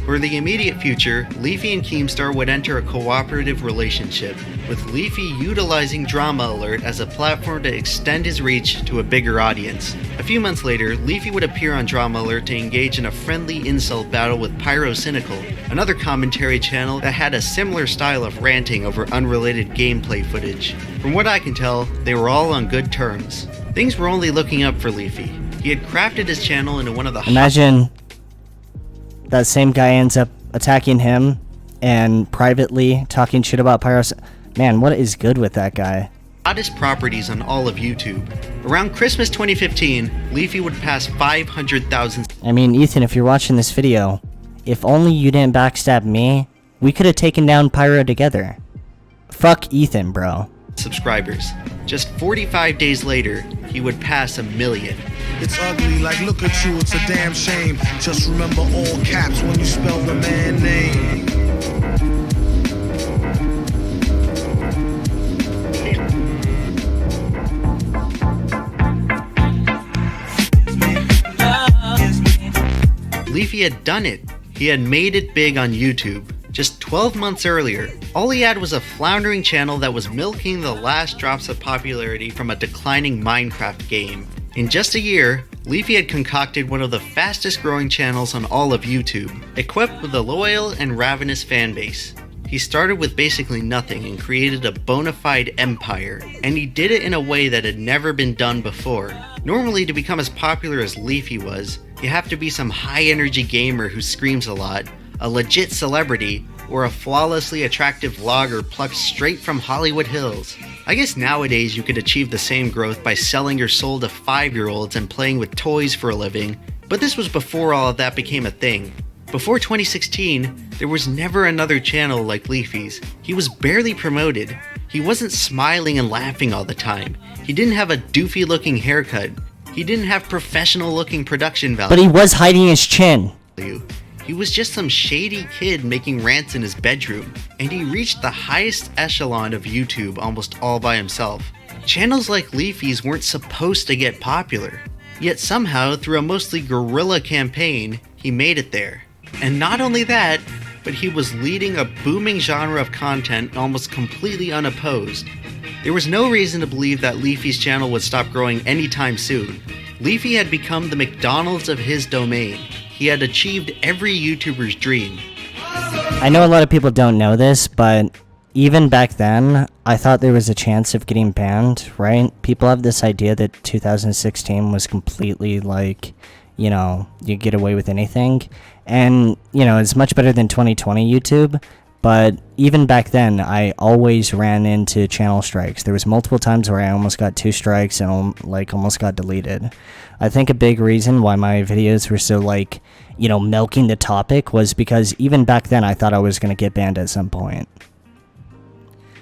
For the immediate future, Leafy and Keemstar would enter a cooperative relationship, with Leafy utilizing Drama Alert as a platform to extend his reach to a bigger audience. A few months later, Leafy would appear on Drama Alert to engage in a friendly insult battle with Pyrocynical, another commentary channel that had a similar style of ranting over unrelated gameplay footage. From what I can tell, they were all on good terms. Things were only looking up for Leafy. He had crafted his channel into one of the Imagine that same guy ends up attacking him and privately talking shit about Pyros. Man, what is good with that guy? hottest properties on all of YouTube. Around Christmas 2015, Leafy would pass 500,000. I mean, Ethan, if you're watching this video, if only you didn't backstab me, we could have taken down Pyro together. Fuck Ethan, bro. Subscribers. Just 45 days later, he would pass 1 million. It's ugly, like look at you, it's a damn shame. Just remember all caps when you spell the man name. Leafy had done it. He had made it big on YouTube. Just 12 months earlier, all he had was a floundering channel that was milking the last drops of popularity from a declining Minecraft game. In just a year, Leafy had concocted one of the fastest growing channels on all of YouTube, equipped with a loyal and ravenous fanbase. He started with basically nothing and created a bona fide empire, and he did it in a way that had never been done before. Normally, to become as popular as Leafy was, you have to be some high energy gamer who screams a lot, a legit celebrity, or a flawlessly attractive vlogger plucked straight from Hollywood Hills. I guess nowadays you could achieve the same growth by selling your soul to 5-year-olds and playing with toys for a living, but this was before all of that became a thing. Before 2016, there was never another channel like Leafy's. He was barely promoted. He wasn't smiling and laughing all the time. He didn't have a doofy looking haircut. He didn't have professional looking production value. But he was hiding his chin. He was just some shady kid making rants in his bedroom, and he reached the highest echelon of YouTube almost all by himself. Channels like Leafy's weren't supposed to get popular, yet somehow through a mostly guerrilla campaign, he made it there. And not only that, but he was leading a booming genre of content almost completely unopposed. There was no reason to believe that Leafy's channel would stop growing anytime soon. Leafy had become the McDonald's of his domain. He had achieved every YouTuber's dream. I know a lot of people don't know this, but even back then, I thought there was a chance of getting banned, right? People have this idea that 2016 was completely like, you know, you get away with anything. And, you know, it's much better than 2020 YouTube. But even back then, I always ran into channel strikes. There was multiple times where I almost got 2 strikes and like almost got deleted. I think a big reason why my videos were so like, you know, milking the topic was because even back then I thought I was going to get banned at some point.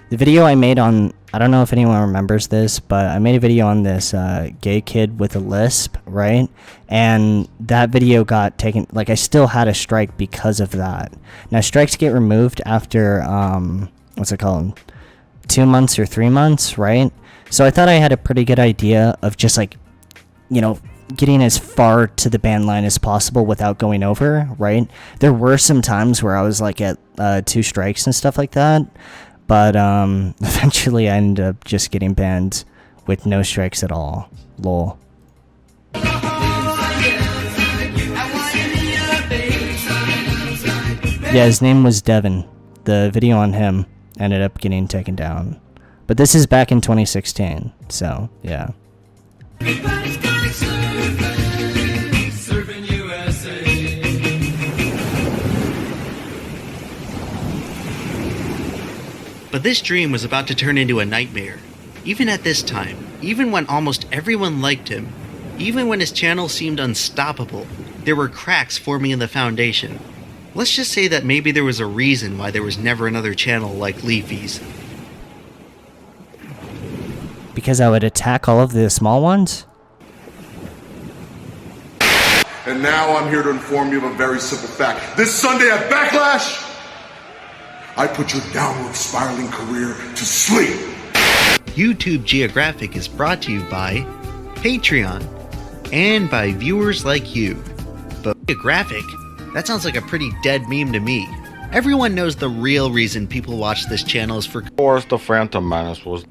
The video I made on, I don't know if anyone remembers this, but I made a video on this gay kid with a lisp, right? And that video got taken, like, I still had a strike because of that. Now, strikes get removed after, what's it called? 2 months or 3 months, right? So I thought I had a pretty good idea of just, like, you know, getting as far to the ban line as possible without going over, right? There were some times where I was, like, at 2 strikes and stuff like that. But eventually I ended up just getting banned with no strikes at all. Lol. Yeah, his name was Devin. The video on him ended up getting taken down. But this is back in 2016, so yeah. But this dream was about to turn into a nightmare. Even at this time, even when almost everyone liked him, even when his channel seemed unstoppable, there were cracks forming in the foundation. Let's just say that maybe there was a reason why there was never another channel like Leafy's. Because I would attack all of the small ones? And now I'm here to inform you of a very simple fact. This Sunday at Backlash, I put your downward spiraling career to sleep. YouTube Geographic is brought to you by Patreon and by viewers like you. But Geographic? That sounds like a pretty dead meme to me. Everyone knows the real reason people watch this channel is for Of course, the Phantom Menace was.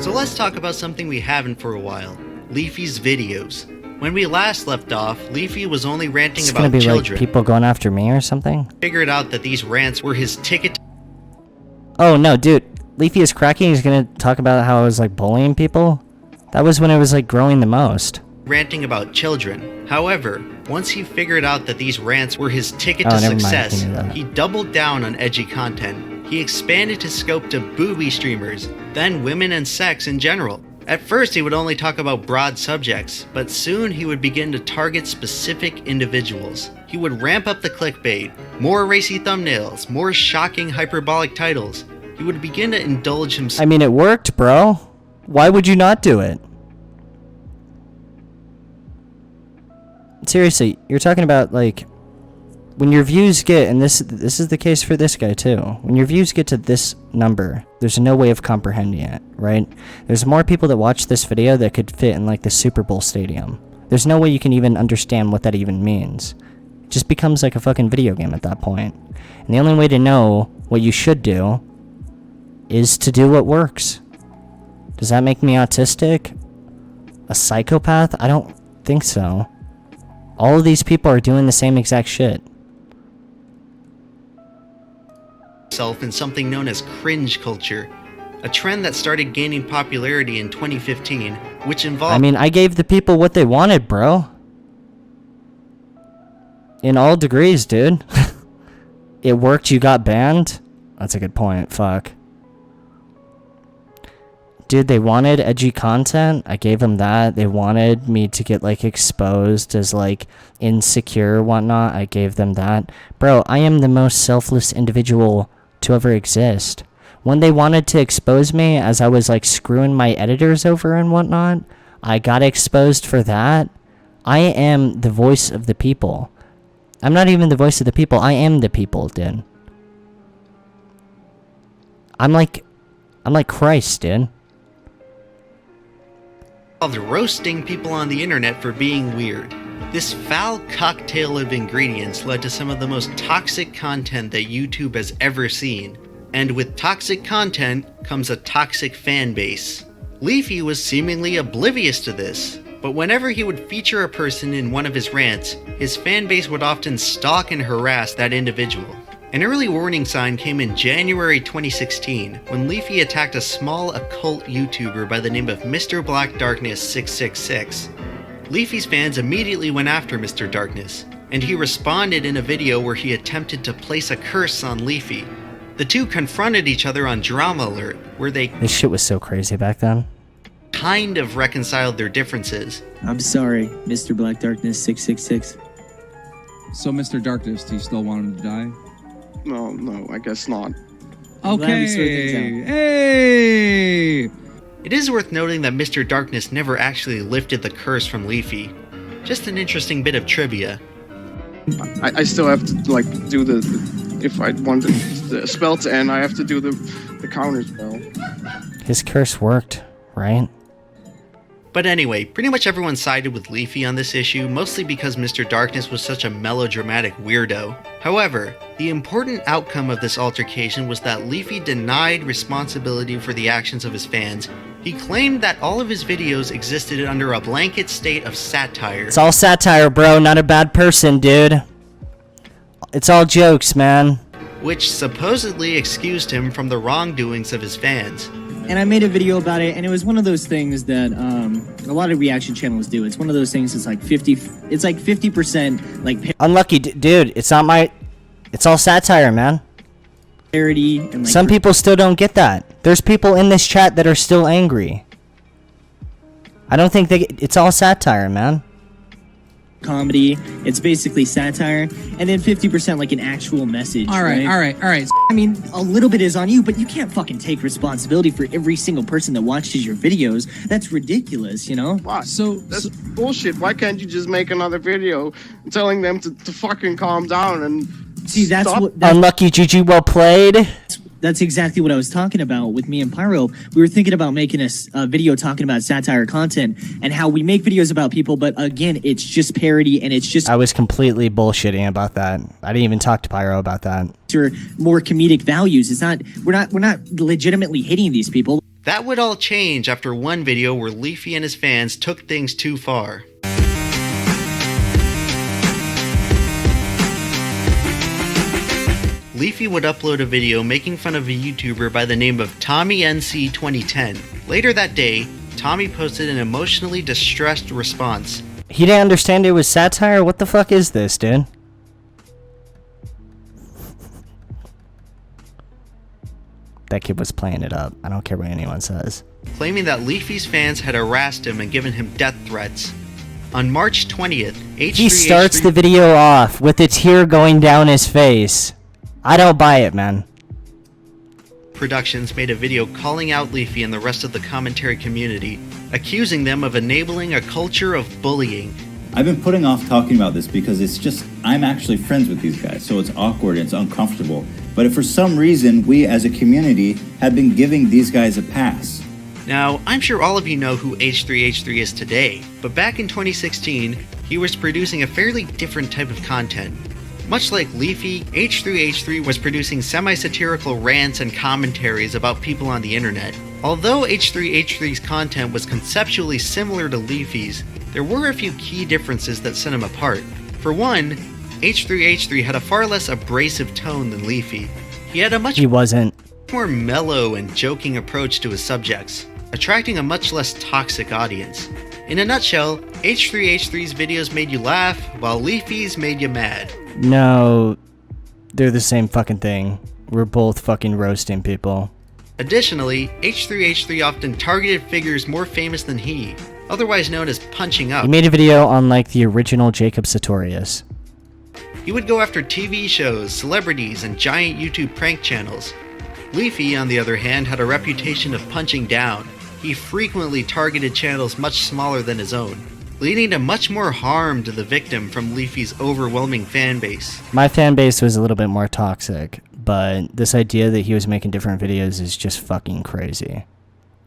So let's talk about something we haven't for a while. Leafy's videos. When we last left off, Leafy was only ranting It's about gonna be children. like people going after me or something? Figured out that these rants were his ticket. Oh no, dude. Leafy is cracking. He's gonna talk about how I was like bullying people? That was when it was like growing the most. Ranting about children. However, once he figured out that these rants were his ticket Oh, to never mind, success, I knew that. he doubled down on edgy content. He expanded his scope to booby streamers, then women and sex in general. At first, he would only talk about broad subjects, but soon he would begin to target specific individuals. He would ramp up the clickbait, more racy thumbnails, more shocking hyperbolic titles. He would begin to indulge himself. I mean, it worked, bro. Why would you not do it? Seriously, you're talking about, like, when your views get, and this is the case for this guy too, when your views get to this number, there's no way of comprehending it, right? There's more people that watch this video that could fit in, like, the Super Bowl stadium. There's no way you can even understand what that even means. It just becomes like a fucking video game at that point. And the only way to know what you should do is to do what works. Does that make me autistic? A psychopath? I don't think so. All of these people are doing the same exact shit. In something known as cringe culture, a trend that started gaining popularity in 2015, which involved... I mean, I gave the people what they wanted, bro. In all degrees, dude. It worked, you got banned? That's a good point, fuck. Dude, they wanted edgy content. I gave them that. They wanted me to get, like, exposed as, like, insecure or whatnot. I gave them that. Bro, I am the most selfless individual to ever exist. When they wanted to expose me as I was, like, screwing my editors over and whatnot, I got exposed for that. I am the voice of the people. I'm not even the voice of the people. I am the people, dude. I'm like Christ, dude. Of roasting people on the internet for being weird. This foul cocktail of ingredients led to some of the most toxic content that YouTube has ever seen. And with toxic content comes a toxic fan base. Leafy was seemingly oblivious to this, but whenever he would feature a person in one of his rants, his fan base would often stalk and harass that individual. An early warning sign came in January 2016 when Leafy attacked a small occult YouTuber by the name of Mr. Black Darkness 666. Leafy's fans immediately went after Mr. Darkness, and he responded in a video where he attempted to place a curse on Leafy. The two confronted each other on Drama Alert, where they This shit was so crazy back then. kind of reconciled their differences. I'm sorry, Mr. Black Darkness 666. So, Mr. Darkness, do you still want him to die? No, I guess not. Okay. Hey! It is worth noting that Mr. Darkness never actually lifted the curse from Leafy. Just an interesting bit of trivia. I still have to do the if I want the spell to end, I have to do the counter spell. His curse worked, right? But anyway, pretty much everyone sided with Leafy on this issue, mostly because Mr. Darkness was such a melodramatic weirdo. However, the important outcome of this altercation was that Leafy denied responsibility for the actions of his fans. He claimed that all of his videos existed under a blanket state of satire. It's all satire, bro, not a bad person, dude. It's all jokes, man. Which supposedly excused him from the wrongdoings of his fans. And I made a video about it, and it was one of those things that a lot of reaction channels do. It's one of those things that's like 50% like unlucky, dude. It's not my. It's all satire, man. Parody and like some people still don't get that. There's people in this chat that are still angry. I don't think it's all satire, man. Comedy. It's basically satire, and then 50% like an actual message. All right. I mean, a little bit is on you, but you can't fucking take responsibility for every single person that watches your videos. That's ridiculous, you know? Why? That's bullshit. Why can't you just make another video telling them to fucking calm down and see? That's stop? what. Unlucky, GG, well played. That's exactly what I was talking about with me and Pyro. We were thinking about making a video talking about satire content and how we make videos about people, but again, it's just parody and it's just. I was completely bullshitting about that. I didn't even talk to Pyro about that. More comedic values. It's not. We're not legitimately hitting these people. That would all change after one video where Leafy and his fans took things too far. Leafy would upload a video making fun of a YouTuber by the name of TommyNC2010. Later that day, Tommy posted an emotionally distressed response. He didn't understand it was satire? What the fuck is this, dude? That kid was playing it up. I don't care what anyone says. Claiming that Leafy's fans had harassed him and given him death threats. On March 20th, He starts the video off with a tear going down his face. I don't buy it, man. Productions made a video calling out Leafy and the rest of the commentary community, accusing them of enabling a culture of bullying. I've been putting off talking about this because I'm actually friends with these guys, so it's awkward and it's uncomfortable. But if for some reason we as a community have been giving these guys a pass. Now, I'm sure all of you know who H3H3 is today, but back in 2016, he was producing a fairly different type of content. Much like Leafy, H3H3 was producing semi-satirical rants and commentaries about people on the internet. Although H3H3's content was conceptually similar to Leafy's, there were a few key differences that set him apart. For one, H3H3 had a far less abrasive tone than Leafy. He had a much more mellow and joking approach to his subjects, attracting a much less toxic audience. In a nutshell, H3H3's videos made you laugh, while Leafy's made you mad. No, they're the same fucking thing. We're both fucking roasting people. Additionally, H3H3 often targeted figures more famous than he, otherwise known as punching up. He made a video on like the original Jacob Sartorius. He would go after TV shows, celebrities, and giant YouTube prank channels. Leafy, on the other hand, had a reputation of punching down. He frequently targeted channels much smaller than his own, leading to much more harm to the victim from Leafy's overwhelming fan base. My fan base was a little bit more toxic, but this idea that he was making different videos is just fucking crazy.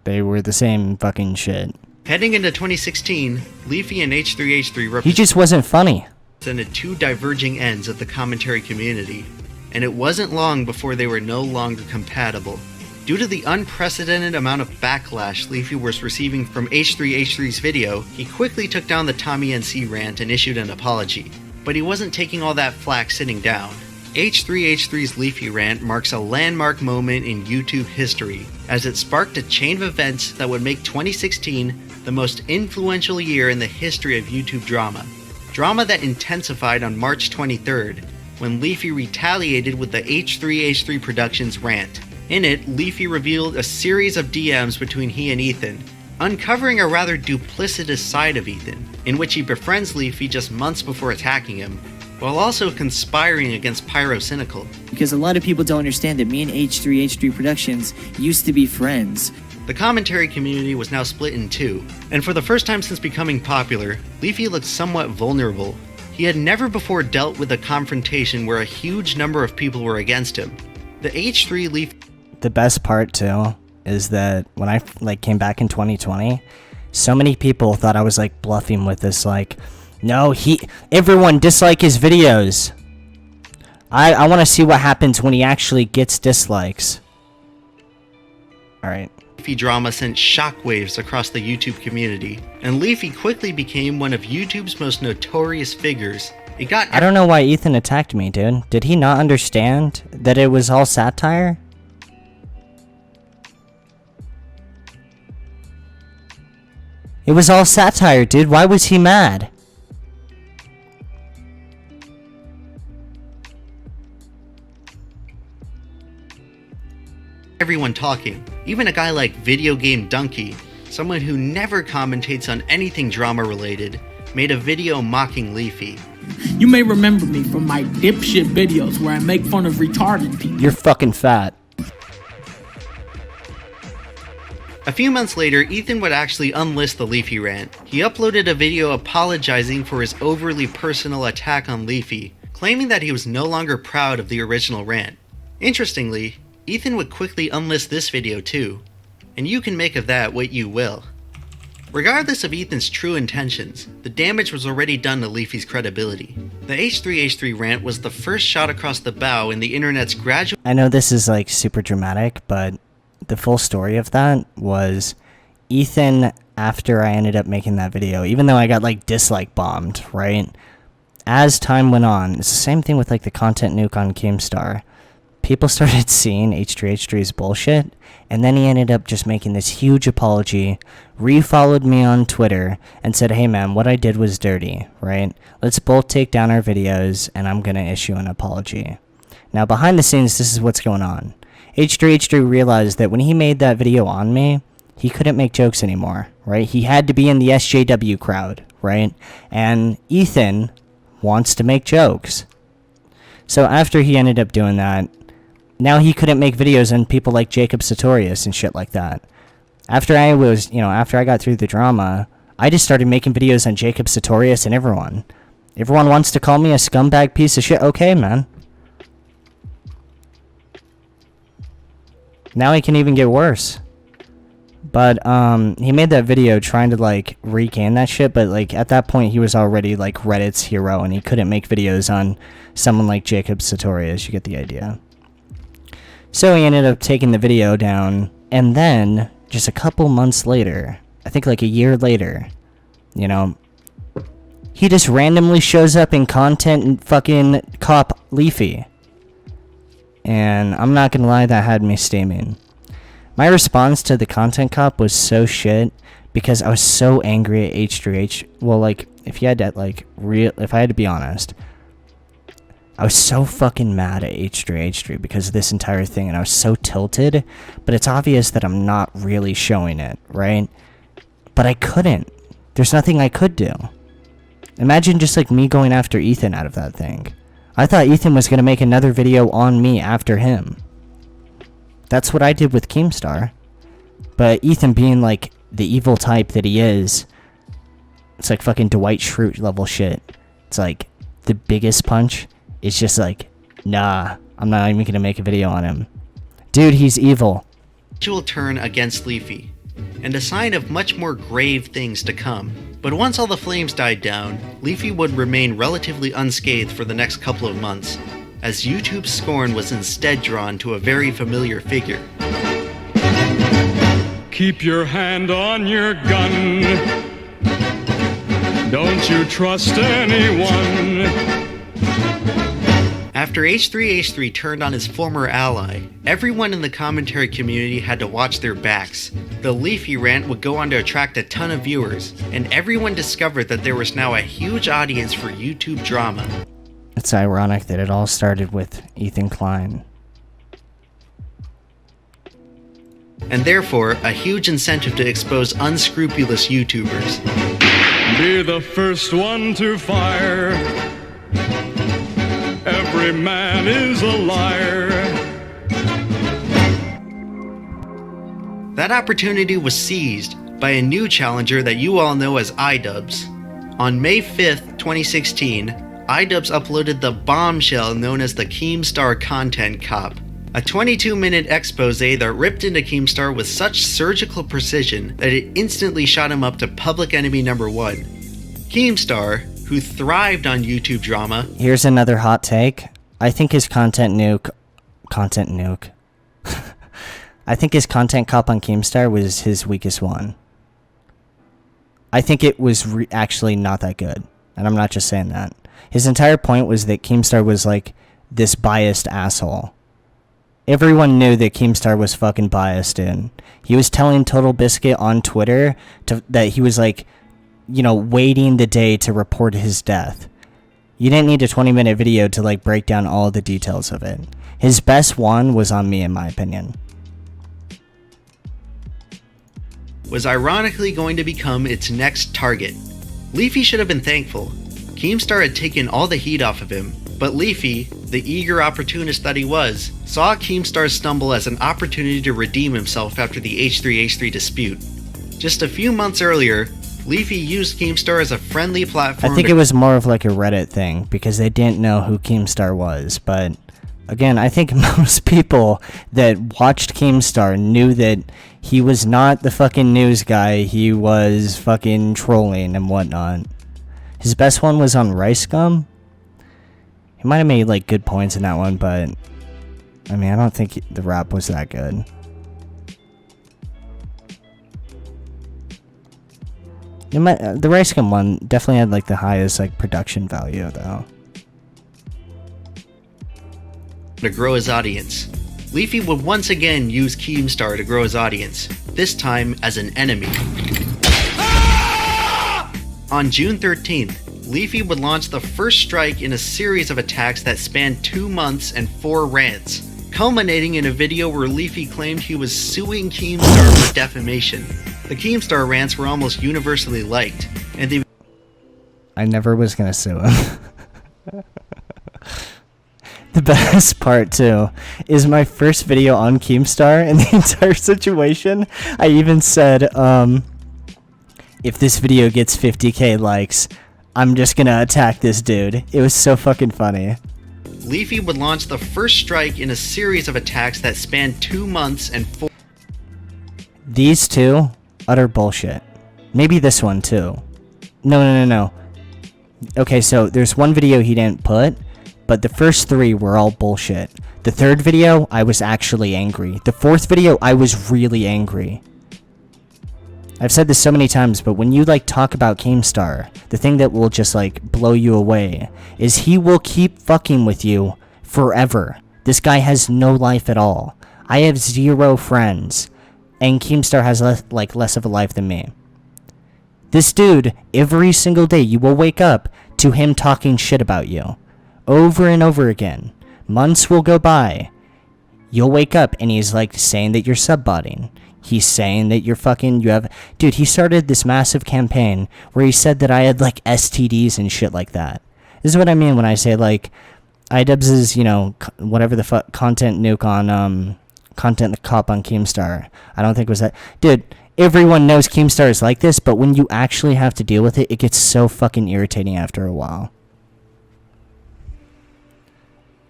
They were the same fucking shit. Heading into 2016, Leafy and H3H3 He just wasn't funny. represented two diverging ends of the commentary community, and it wasn't long before they were no longer compatible. Due to the unprecedented amount of backlash Leafy was receiving from H3H3's video, he quickly took down the Tommy NC rant and issued an apology. But he wasn't taking all that flack sitting down. H3H3's Leafy rant marks a landmark moment in YouTube history, as it sparked a chain of events that would make 2016 the most influential year in the history of YouTube drama. Drama that intensified on March 23rd, when Leafy retaliated with the H3H3 Productions rant. In it, Leafy revealed a series of DMs between he and Ethan, uncovering a rather duplicitous side of Ethan, in which he befriends Leafy just months before attacking him. while also conspiring against Pyrocynical. Because a lot of people don't understand that me and H3H3 Productions used to be friends. The commentary community was now split in two, and for the first time since becoming popular, Leafy looked somewhat vulnerable. He had never before dealt with a confrontation where a huge number of people were against him. The H3 Leafy... The best part, too, is that when I came back in 2020, so many people thought I was bluffing with this, no, everyone dislike his videos. I want to see what happens when he actually gets dislikes. Alright. Leafy drama sent shockwaves across the YouTube community, and Leafy quickly became one of YouTube's most notorious figures. I don't know why Ethan attacked me, dude. Did he not understand that it was all satire? It was all satire, dude. Why was he mad? Everyone talking. Even a guy like Video Game Donkey, someone who never commentates on anything drama related, made a video mocking Leafy. You may remember me from my dipshit videos where I make fun of retarded people. You're fucking fat. A few months later, Ethan would actually unlist the Leafy rant. He uploaded a video apologizing for his overly personal attack on Leafy, claiming that he was no longer proud of the original rant. Interestingly, Ethan would quickly unlist this video too, and you can make of that what you will. Regardless of Ethan's true intentions, the damage was already done to Leafy's credibility. The H3H3 rant was the first shot across the bow in the internet's gradual... I know this is super dramatic, but the full story of that was Ethan, after I ended up making that video, even though I got dislike bombed, right? As time went on, it's the same thing with the content nuke on Keemstar. People started seeing H3H3's bullshit, and then he ended up just making this huge apology, refollowed me on Twitter, and said, hey man, what I did was dirty, right? Let's both take down our videos, and I'm gonna issue an apology. Now, behind the scenes, this is what's going on. H3H3 realized that when he made that video on me, he couldn't make jokes anymore, right? He had to be in the SJW crowd, right? And Ethan wants to make jokes. So after he ended up doing that, now he couldn't make videos on people like Jacob Sartorius and shit like that. After I got through the drama, I just started making videos on Jacob Sartorius and everyone. Everyone wants to call me a scumbag piece of shit. Okay, man. Now it can even get worse. But he made that video trying to regain that shit, but at that point he was already Reddit's hero and he couldn't make videos on someone like Jacob Sartorius. You get the idea. So he ended up taking the video down, and then just a couple months later, I think a year later, he just randomly shows up in content and fucking cop Leafy. And I'm not gonna lie, that had me steaming. My response to the content cop was so shit because I was so angry at H3H. Well, if you had to if I had to be honest, I was so fucking mad at H3H3 because of this entire thing, and I was so tilted, but it's obvious that I'm not really showing it, right? But I couldn't. There's nothing I could do. Imagine just me going after Ethan out of that thing. I thought Ethan was going to make another video on me after him. That's what I did with Keemstar. But Ethan being the evil type that he is, it's fucking Dwight Schrute level shit. It's the biggest punch. It's just nah, I'm not even gonna make a video on him. Dude, he's evil. Will turn against Leafy, and a sign of much more grave things to come. But once all the flames died down, Leafy would remain relatively unscathed for the next couple of months, as YouTube's scorn was instead drawn to a very familiar figure. Keep your hand on your gun. Don't you trust anyone. After H3H3 turned on his former ally, everyone in the commentary community had to watch their backs. The Leafy rant would go on to attract a ton of viewers, and everyone discovered that there was now a huge audience for YouTube drama. It's ironic that it all started with Ethan Klein. And therefore, a huge incentive to expose unscrupulous YouTubers. Be the first one to fire. every man is a liar. That opportunity was seized by a new challenger that you all know as iDubbbz. On May 5th, 2016, iDubbbz uploaded the bombshell known as the Keemstar Content Cop, a 22-minute expose that ripped into Keemstar with such surgical precision that it instantly shot him up to public enemy number 1. Keemstar, who thrived on YouTube drama. Here's another hot take. I think his content I think his content cop on Keemstar was his weakest one. I think it was actually not that good. And I'm not just saying that. His entire point was that Keemstar was like this biased asshole. Everyone knew that Keemstar was fucking biased, and he was telling Total Biscuit on Twitter that he was like, you know, waiting the day to report his death. You didn't need a 20-minute video to like break down all the details of it. His best one was on me, in my opinion. Was ironically going to become its next target. Leafy should have been thankful. Keemstar had taken all the heat off of him, but Leafy, the eager opportunist that he was, saw Keemstar's stumble as an opportunity to redeem himself after the H3H3 dispute. Just a few months earlier, Leafy used Keemstar as a friendly platform. I think it was more of like a Reddit thing, because they didn't know who Keemstar was, but again, I think most people that watched Keemstar knew that he was not the fucking news guy, he was fucking trolling and whatnot. His best one was on Rice Gum. He might have made like good points in that one, but I mean, I don't think the rap was that good. The Rice Gum one definitely had like the highest like production value though. To grow his audience. Leafy would once again use Keemstar to grow his audience, this time as an enemy. On June 13th, Leafy would launch the first strike in a series of attacks that spanned 2 months and 4 rants, culminating in a video where Leafy claimed he was suing Keemstar for defamation. The Keemstar rants were almost universally liked, and they... I never was gonna sue him. The best part, too, is my first video on Keemstar and the entire situation. I even said, if this video gets 50k likes, I'm just gonna attack this dude. It was so fucking funny. Leafy would launch the first strike in a series of attacks that spanned 2 months and 4... These two, utter bullshit. Maybe this one, too. No. Okay, so there's one video he didn't put, but the first 3 were all bullshit. The 3rd video, I was actually angry. The 4th video, I was really angry. I've said this so many times, but when you like talk about Keemstar, the thing that will just like blow you away is he will keep fucking with you forever. This guy has no life at all. I have 0 friends, and Keemstar has less of a life than me. This dude, every single day, you will wake up to him talking shit about you. Over and over again. Months will go by. You'll wake up and he's like saying that you're subbotting. He's saying that you're fucking, dude, he started this massive campaign where he said that I had like STDs and shit like that. This is what I mean when I say like, iDubbbz is, you know, whatever the fuck, content nuke on, content cop on Keemstar. I don't think it was that. Dude, everyone knows Keemstar is like this, but when you actually have to deal with it, it gets so fucking irritating after a while.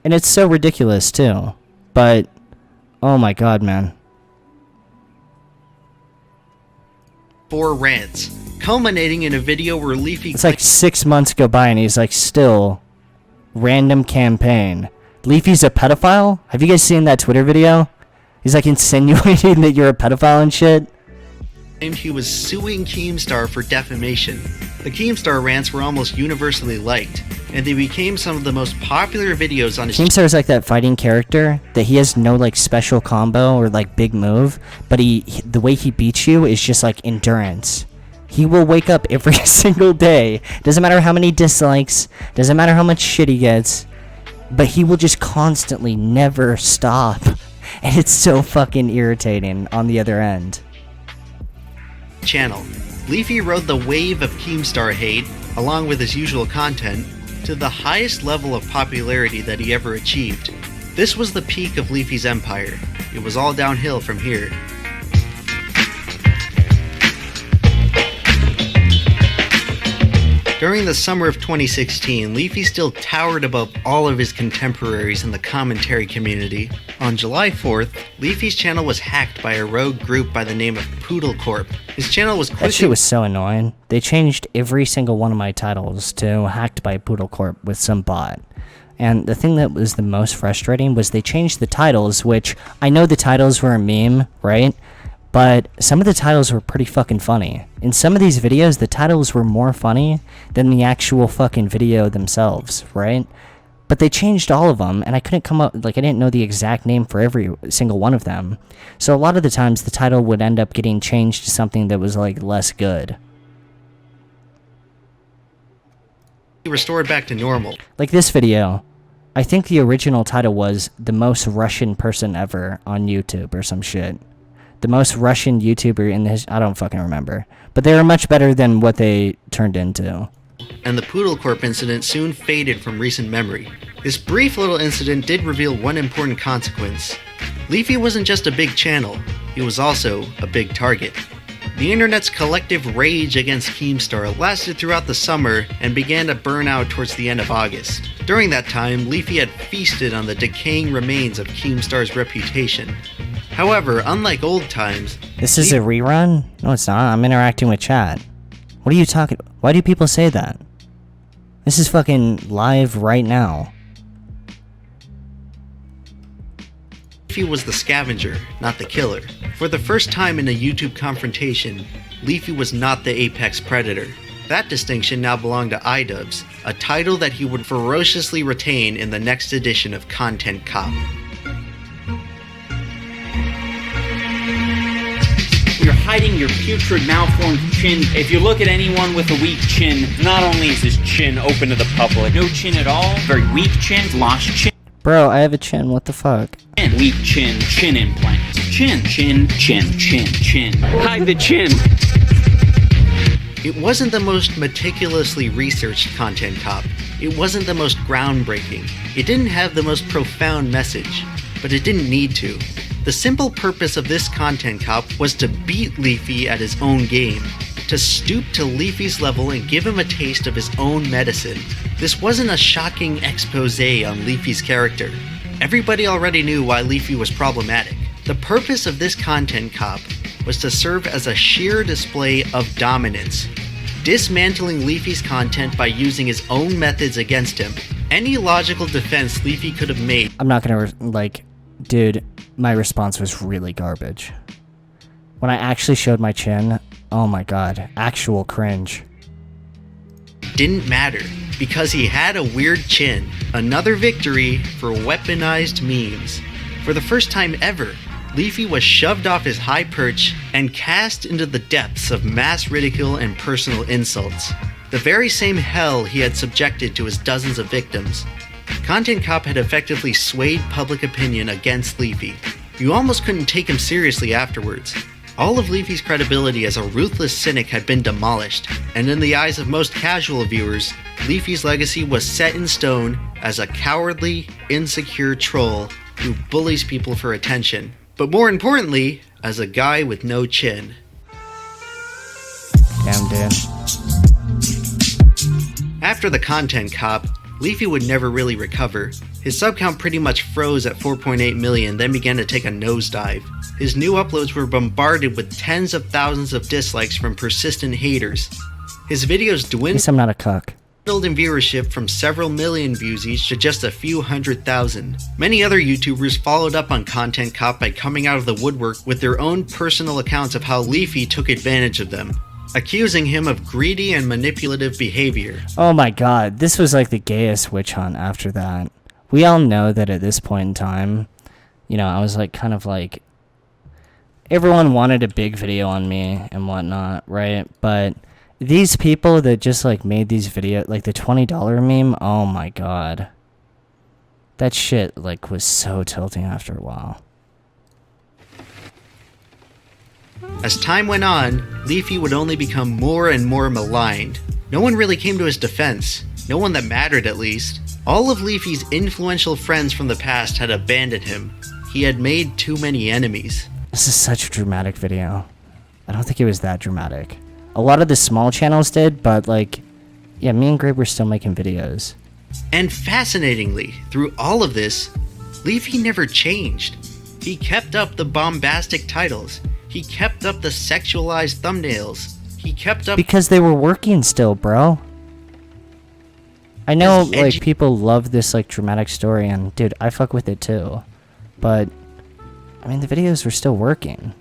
And it's so ridiculous too. But, oh my god, man. 4 rants, culminating in a video where Leafy... It's like 6 months go by and he's like, still, random campaign. Leafy's a pedophile? Have you guys seen that Twitter video? He's like insinuating that you're a pedophile and shit. Claimed he was suing Keemstar for defamation. The Keemstar rants were almost universally liked, and they became some of the most popular videos on his... Keemstar is like that fighting character that he has no like special combo or like big move, but the way he beats you is just like endurance. He will wake up every single day, doesn't matter how many dislikes, doesn't matter how much shit he gets, but he will just constantly never stop, and it's so fucking irritating on the other end. Channel. Leafy rode the wave of Keemstar hate, along with his usual content, to to the highest level of popularity that he ever achieved. This was the peak of Leafy's empire. It was all downhill from here. During the summer of 2016, Leafy still towered above all of his contemporaries in the commentary community. On July 4th, Leafy's channel was hacked by a rogue group by the name of Poodle Corp. His channel was quickly— That shit was so annoying. They changed every single one of my titles to hacked by Poodle Corp with some bot. And the thing that was the most frustrating was they changed the titles, which I know the titles were a meme, right? But some of the titles were pretty fucking funny. In some of these videos, the titles were more funny than the actual fucking video themselves, right? But they changed all of them, and I couldn't come up, like, I didn't know the exact name for every single one of them. So a lot of the times, the title would end up getting changed to something that was, like, less good. Restored back to normal. Like this video, I think the original title was The Most Russian Person Ever on YouTube or some shit. The most Russian YouTuber in the I don't fucking remember. But they were much better than what they turned into. And the Poodle Corp incident soon faded from recent memory. This brief little incident did reveal one important consequence. Leafy wasn't just a big channel, he was also a big target. The internet's collective rage against Keemstar lasted throughout the summer and began to burn out towards the end of August. During that time, Leafy had feasted on the decaying remains of Keemstar's reputation. However, unlike old times... This is a rerun? No, it's not. I'm interacting with chat. What are you talking... Why do people say that? This is fucking live right now. Leafy was the scavenger, not the killer. For the first time in a YouTube confrontation, Leafy was not the apex predator. That distinction now belonged to iDubbbz, a title that he would ferociously retain in the next edition of Content Cop. You're hiding your putrid, malformed chin. If you look at anyone with a weak chin, not only is his chin open to the public, no chin at all, very weak chin, lost chin. Bro, I have a chin, what the fuck? And weak chin, chin implants. Chin, chin, chin, chin, chin. Hide the chin. It wasn't the most meticulously researched Content Cop. It wasn't the most groundbreaking. It didn't have the most profound message. But it didn't need to. The simple purpose of this Content Cop was to beat Leafy at his own game, to stoop to Leafy's level and give him a taste of his own medicine. This wasn't a shocking expose on Leafy's character. Everybody already knew why Leafy was problematic. The purpose of this Content Cop was to serve as a sheer display of dominance, dismantling Leafy's content by using his own methods against him. Any logical defense Leafy could have made... I'm not gonna, dude, my response was really garbage. When I actually showed my chin, oh my god, actual cringe. Didn't matter, because he had a weird chin. Another victory for weaponized memes. For the first time ever, Leafy was shoved off his high perch and cast into the depths of mass ridicule and personal insults. The very same hell he had subjected to his dozens of victims. Content Cop had effectively swayed public opinion against Leafy. You almost couldn't take him seriously afterwards. All of Leafy's credibility as a ruthless cynic had been demolished, and in the eyes of most casual viewers, Leafy's legacy was set in stone as a cowardly, insecure troll who bullies people for attention. But more importantly, as a guy with no chin. Damn, dude. After the Content Cop, Leafy would never really recover. His sub count pretty much froze at 4.8 million, then began to take a nosedive. His new uploads were bombarded with tens of thousands of dislikes from persistent haters. His videos dwindled I'm not a cuck. In viewership from several million views each to just a few 100,000. Many other YouTubers followed up on Content Cop by coming out of the woodwork with their own personal accounts of how Leafy took advantage of them, accusing him of greedy and manipulative behavior. Oh my god, this was like the gayest witch hunt after that. We all know that at this point in time, I was everyone wanted a big video on me and whatnot, right? But these people that just made these videos, the $20 meme, oh my god. That shit was so tilting after a while. As time went on, Leafy would only become more and more maligned. No one really came to his defense. No one that mattered, at least. All of Leafy's influential friends from the past had abandoned him. He had made too many enemies. This is such a dramatic video. I don't think it was that dramatic. A lot of the small channels did, but like, yeah, me and Grape were still making videos. And fascinatingly, through all of this, Leafy never changed. He kept up the bombastic titles. He kept up the sexualized thumbnails. He kept up... Because they were working still, bro. I know, like, people love this, like, dramatic story, and, dude, I fuck with it, too. But, I mean, the videos were still working.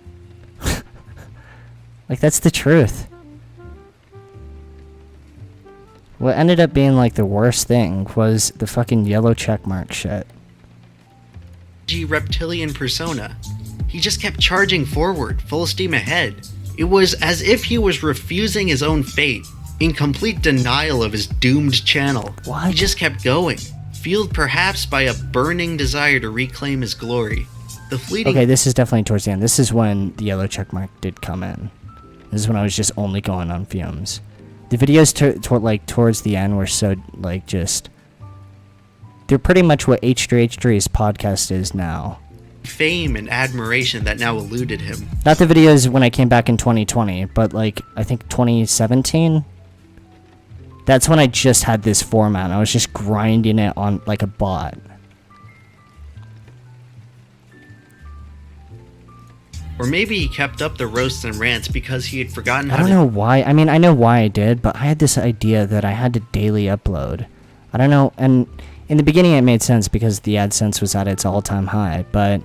Like, that's the truth. What ended up being, like, the worst thing was the fucking yellow checkmark shit. Reptilian persona. He just kept charging forward, full steam ahead. It was as if he was refusing his own fate, in complete denial of his doomed channel. What? He just kept going, fueled perhaps by a burning desire to reclaim his glory. The fleeting... Okay, this is definitely towards the end. This is when the yellow checkmark did come in. This is when I was just only going on fumes. The videos towards the end were so, like, just... They're pretty much what H3H3's podcast is now. Fame and admiration that now eluded him. Not the videos when I came back in 2020, but, like, I think 2017? That's when I just had this format. I was just grinding it on, like, a bot. Or maybe he kept up the roasts and rants because he had forgotten how I don't know why. I mean, I know why I did, but I had this idea that I had to daily upload. I don't know, and in the beginning it made sense because the AdSense was at its all-time high, but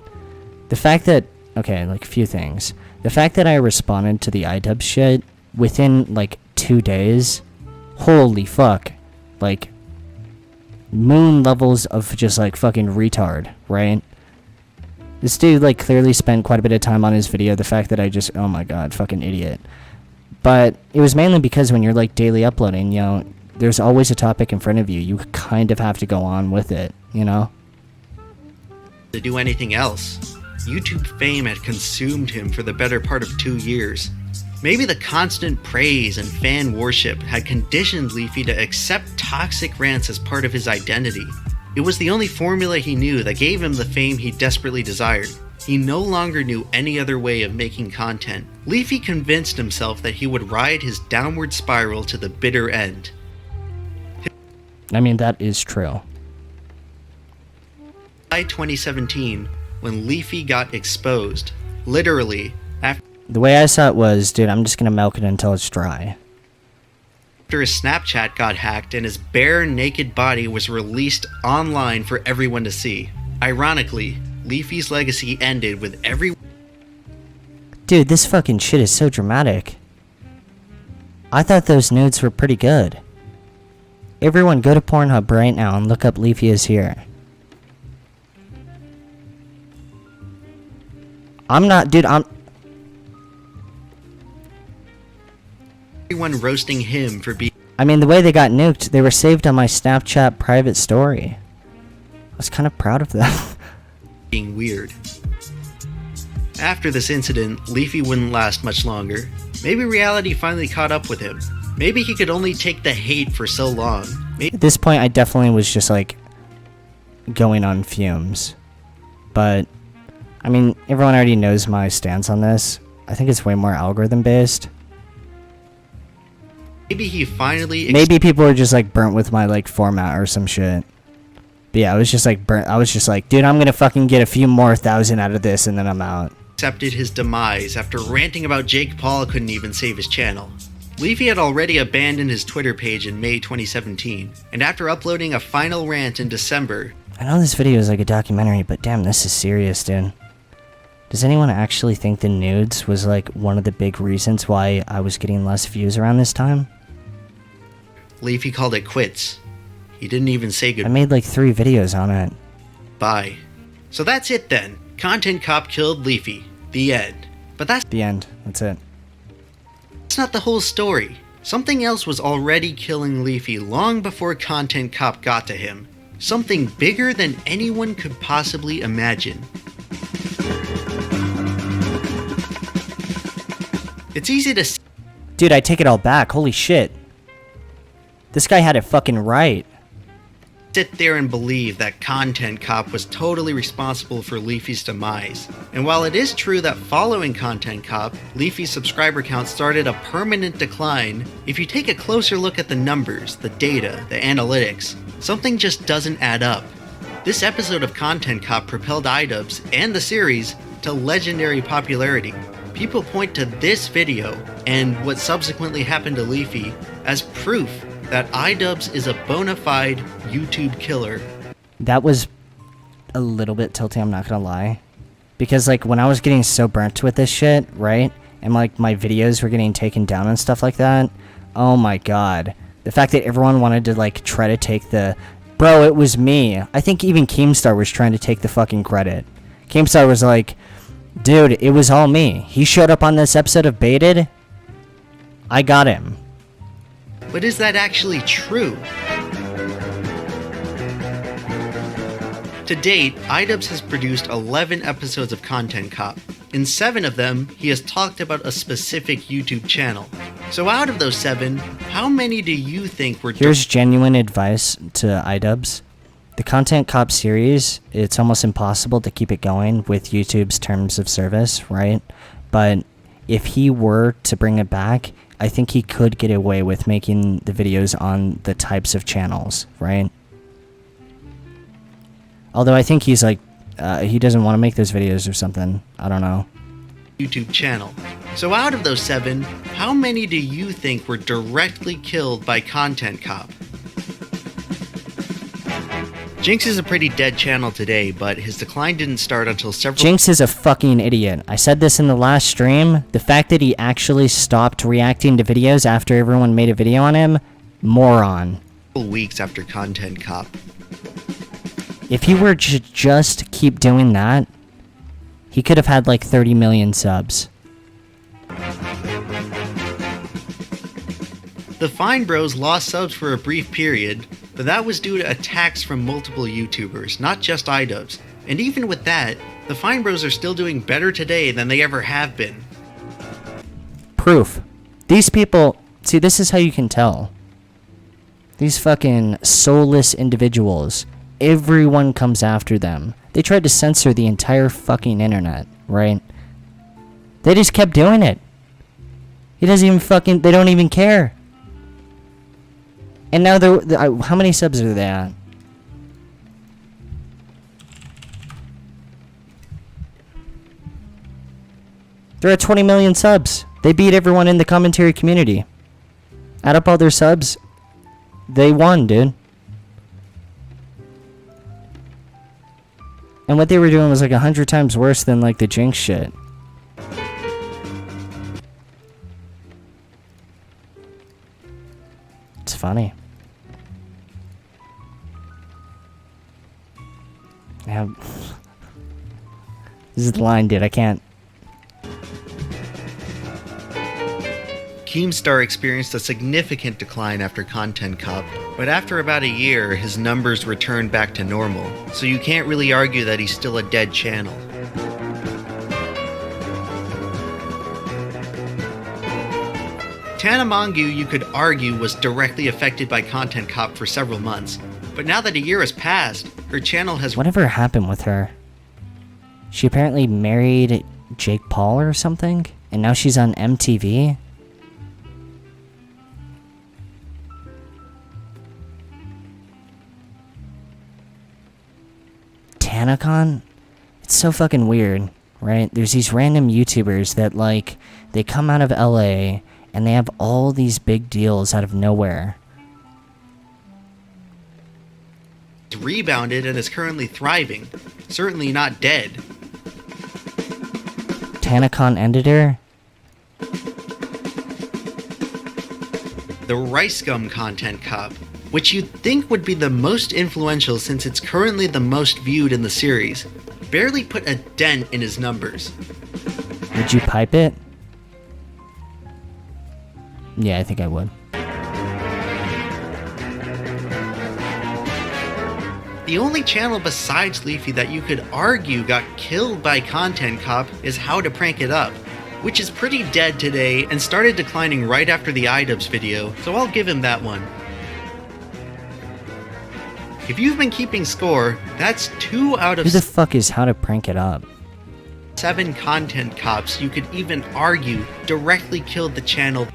the fact that... Okay, like, a few things. The fact that I responded to the iDub shit within, like, 2 days... Holy fuck. Like, moon levels of just, like, fucking retard, right? This dude, like, clearly spent quite a bit of time on his video. The fact that I just... Oh my god, fucking idiot. But it was mainly because when you're, like, daily uploading, you know, there's always a topic in front of you. You kind of have to go on with it, you know? To do anything else. YouTube fame had consumed him for the better part of 2 years. Maybe the constant praise and fan worship had conditioned Leafy to accept toxic rants as part of his identity. It was the only formula he knew that gave him the fame he desperately desired. He no longer knew any other way of making content. Leafy convinced himself that he would ride his downward spiral to the bitter end. I mean, that is true. July 2017, when Leafy got exposed, literally, after The way I saw it was, dude, I'm just gonna milk it until it's dry. After his Snapchat got hacked and his bare naked body was released online for everyone to see. Ironically, Leafy's legacy ended with Dude, this fucking shit is so dramatic. I thought those nudes were pretty good. Everyone go to Pornhub right now and look up Leafy is here. I'm not, dude, everyone roasting him for being... I mean, the way they got nuked, they were saved on my Snapchat private story. I was kind of proud of them. being weird. After this incident, Leafy wouldn't last much longer. Maybe reality finally caught up with him. Maybe he could only take the hate for so long. At this point, I definitely was just, like, going on fumes. But, I mean, everyone already knows my stance on this. I think it's way more algorithm-based. Maybe he finally... Maybe people are just, like, burnt with my, like, format or some shit. But yeah, I was just, like, burnt. I was just like, dude, I'm gonna fucking get a few more 1,000 out of this, and then I'm out. Accepted his demise after ranting about Jake Paul couldn't even save his channel. Leafy had already abandoned his Twitter page in May 2017, and after uploading a final rant in December... I know this video is like a documentary, but damn, this is serious, dude. Does anyone actually think the nudes was, like, one of the big reasons why I was getting less views around this time? Leafy called it quits. He didn't even say goodbye. I made, like, 3 videos on it. Bye. So that's it then. Content Cop killed Leafy. The end. But that's... The end. That's it. That's not the whole story. Something else was already killing Leafy long before Content Cop got to him. Something bigger than anyone could possibly imagine. It's easy to see. Dude, I take it all back. Holy shit. This guy had it fucking right. Sit there and believe that Content Cop was totally responsible for Leafy's demise. And while it is true that following Content Cop, Leafy's subscriber count started a permanent decline, if you take a closer look at the numbers, the data, the analytics, something just doesn't add up. This episode of Content Cop propelled iDubbbz and the series to legendary popularity. People point to this video and what subsequently happened to Leafy as proof that iDubbbz is a bona fide YouTube killer. That was a little bit tilting, I'm not gonna lie. Because, like, when I was getting so burnt with this shit, right? And, like, my videos were getting taken down and stuff like that. Oh my god. The fact that everyone wanted to, like, try to take the... Bro, it was me. I think even Keemstar was trying to take the fucking credit. Keemstar was like, dude, it was all me. He showed up on this episode of Baited. I got him. But is that actually true? To date, iDubbbz has produced 11 episodes of Content Cop. In 7 of them, he has talked about a specific YouTube channel. So out of those 7, how many do you think were... Here's genuine advice to iDubbbz. The Content Cop series, it's almost impossible to keep it going with YouTube's terms of service, right? But if he were to bring it back, I think he could get away with making the videos on the types of channels, right? Although I think he's like, he doesn't want to make those videos or something. I don't know. YouTube channel. So out of those 7, how many do you think were directly killed by Content Cop? Jinx is a pretty dead channel today, but his decline didn't start until several... Jinx is a fucking idiot. I said this in the last stream. The fact that he actually stopped reacting to videos after everyone made a video on him, moron. ...weeks after Content Cop. If he were to just keep doing that, he could have had like 30 million subs. The Fine Bros lost subs for a brief period, but that was due to attacks from multiple YouTubers, not just iDubbbz. And even with that, the Fine Bros are still doing better today than they ever have been. Proof. These people... See, this is how you can tell. These fucking soulless individuals. Everyone comes after them. They tried to censor the entire fucking internet, right? They just kept doing it. He doesn't even fucking... They don't even care. And now they're... How many subs are they at? They're at 20 million subs. They beat everyone in the commentary community. Add up all their subs. They won, dude. And what they were doing was like 100 times worse than like the Jinx shit. It's funny. Yeah. This is the line, dude. I can't. Keemstar experienced a significant decline after Content Cop, but after about a year, his numbers returned back to normal, so you can't really argue that he's still a dead channel. Tanamongu, you could argue, was directly affected by Content Cop for several months, but now that a year has passed, her channel has... Whatever happened with her? She apparently married Jake Paul or something, and now she's on MTV? Tanacon? It's so fucking weird, right? There's these random YouTubers that, like, they come out of LA and they have all these big deals out of nowhere. Rebounded and is currently thriving. Certainly not dead. Tanacon editor? The Rice Gum Content Cop, which you'd think would be the most influential since it's currently the most viewed in the series, barely put a dent in his numbers. Would you pipe it? Yeah, I think I would. The only channel besides Leafy that you could argue got killed by Content Cop is How to Prank It Up, which is pretty dead today and started declining right after the iDubbbz video, so I'll give him that one. If you've been keeping score, that's 2 out of Who the fuck is How to Prank It Up? 7 content cops you could even argue directly killed the channel.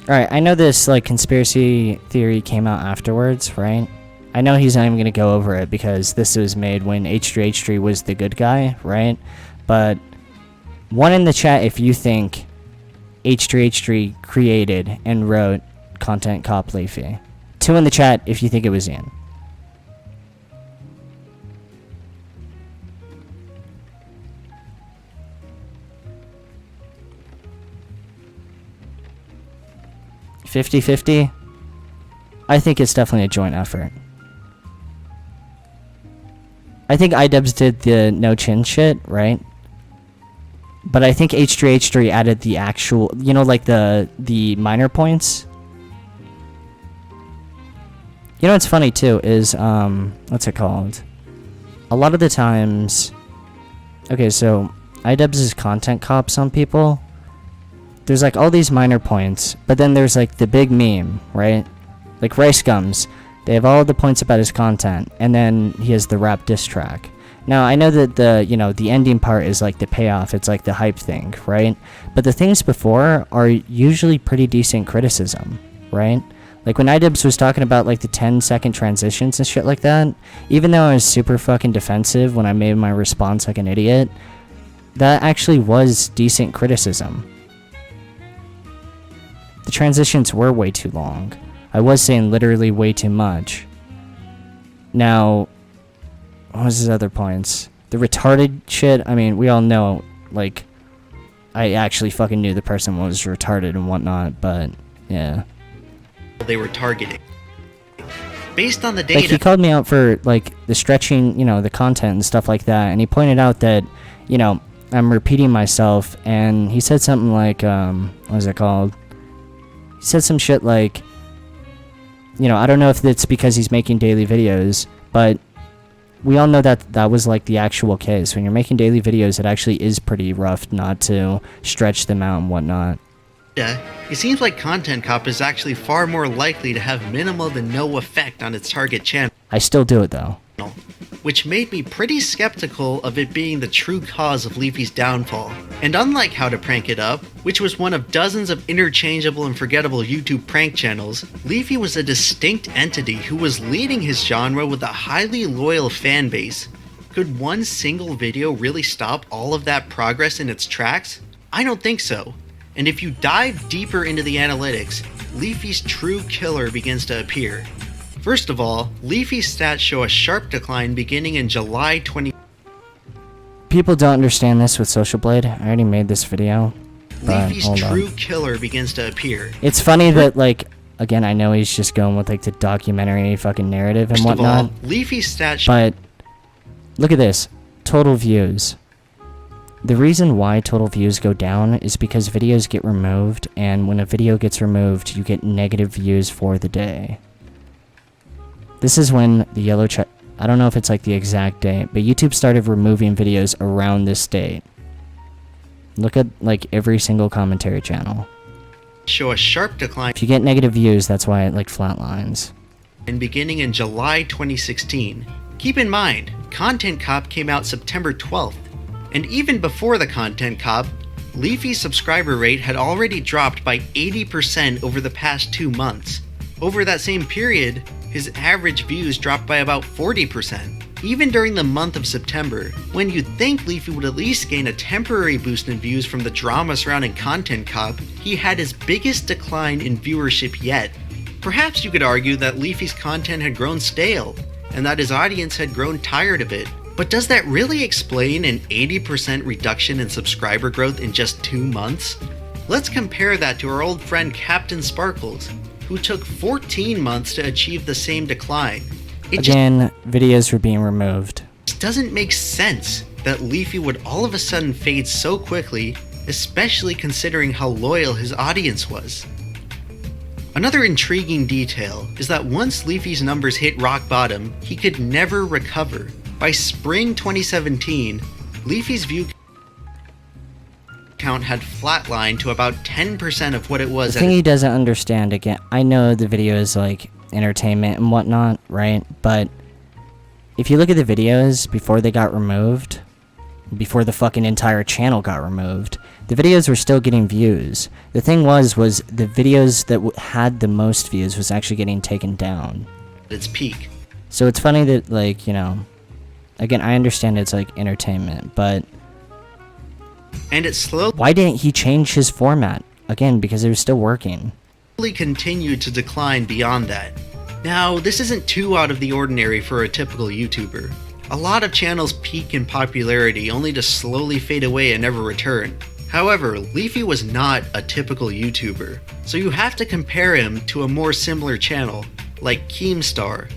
Alright, I know this, like, conspiracy theory came out afterwards, right? I know he's not even gonna go over it because this was made when H3H3 was the good guy, right? But, one in the chat if you think H3H3 created and wrote Content Cop Leafy. 2 in the chat if you think it was Ian. $50-50? I think it's definitely a joint effort. I think iDubbbz did the no chin shit, right? But I think H3H3 added the actual, you know, like the minor points. You know what's funny too is, what's it called? A lot of the times, okay, so iDubbbz is content cops on people. There's like all these minor points, but then there's like the big meme, right? Like Rice Gums, they have all the points about his content, and then he has the rap diss track. Now I know that the ending part is like the payoff, it's like the hype thing, right? But the things before are usually pretty decent criticism, right? Like when iDubbbz was talking about like the 10-second transitions and shit like that, even though I was super fucking defensive when I made my response like an idiot, that actually was decent criticism. The transitions were way too long. I was saying literally way too much. Now, what was his other points? The retarded shit, I mean, we all know, like, I actually fucking knew the person was retarded and whatnot, but, yeah. They were targeting. Based on the data... Like, he called me out for, like, the stretching, you know, the content and stuff like that, and he pointed out that, you know, I'm repeating myself, and he said something like, what is it called? He said some shit like, you know, I don't know if it's because he's making daily videos, but we all know that that was like the actual case. When you're making daily videos, it actually is pretty rough not to stretch them out and whatnot. It seems like Content Cop is actually far more likely to have minimal to no effect on its target channel. I still do it though. Which made me pretty skeptical of it being the true cause of Leafy's downfall. And unlike How to Prank It Up, which was one of dozens of interchangeable and forgettable YouTube prank channels, Leafy was a distinct entity who was leading his genre with a highly loyal fan base. Could one single video really stop all of that progress in its tracks? I don't think so. And if you dive deeper into the analytics, Leafy's true killer begins to appear. First of all, Leafy's stats show a sharp decline beginning in July 20. People don't understand this with Social Blade. I already made this video. Leafy's true killer begins to appear. It's funny that, like, again, I know he's just going with like the documentary fucking narrative and whatnot. First of all, Leafy's stats. But look at this, total views. The reason why total views go down is because videos get removed, and when a video gets removed, you get negative views for the day. This is when the yellow check, I don't know if it's like the exact date, but YouTube started removing videos around this date. Look at like every single commentary channel. Show a sharp decline. If you get negative views, that's why it like flatlines. And beginning in July 2016. Keep in mind, Content Cop came out September 12th. And even before the Content Cop, Leafy's subscriber rate had already dropped by 80% over the past 2 months. Over that same period, his average views dropped by about 40%. Even during the month of September, when you'd think Leafy would at least gain a temporary boost in views from the drama surrounding Content Cop, he had his biggest decline in viewership yet. Perhaps you could argue that Leafy's content had grown stale, and that his audience had grown tired of it. But does that really explain an 80% reduction in subscriber growth in just 2 months? Let's compare that to our old friend Captain Sparkles, who took 14 months to achieve the same decline. Again, videos were being removed. It doesn't make sense that Leafy would all of a sudden fade so quickly, especially considering how loyal his audience was. Another intriguing detail is that once Leafy's numbers hit rock bottom, he could never recover. By spring 2017, Leafy's view count had flatlined to about 10% of what it was. The thing he doesn't understand, again, I know the video is like entertainment and whatnot, right? But if you look at the videos before they got removed, before the fucking entire channel got removed, the videos were still getting views. The thing was the videos that had the most views was actually getting taken down. Its peak. So it's funny that, like, you know, again, I understand it's like entertainment, but And it slowly why didn't he change his format? Again, because it was still working. continued to decline beyond that. Now, this isn't too out of the ordinary for a typical YouTuber. A lot of channels peak in popularity only to slowly fade away and never return. However, Leafy was not a typical YouTuber, so you have to compare him to a more similar channel, like Keemstar.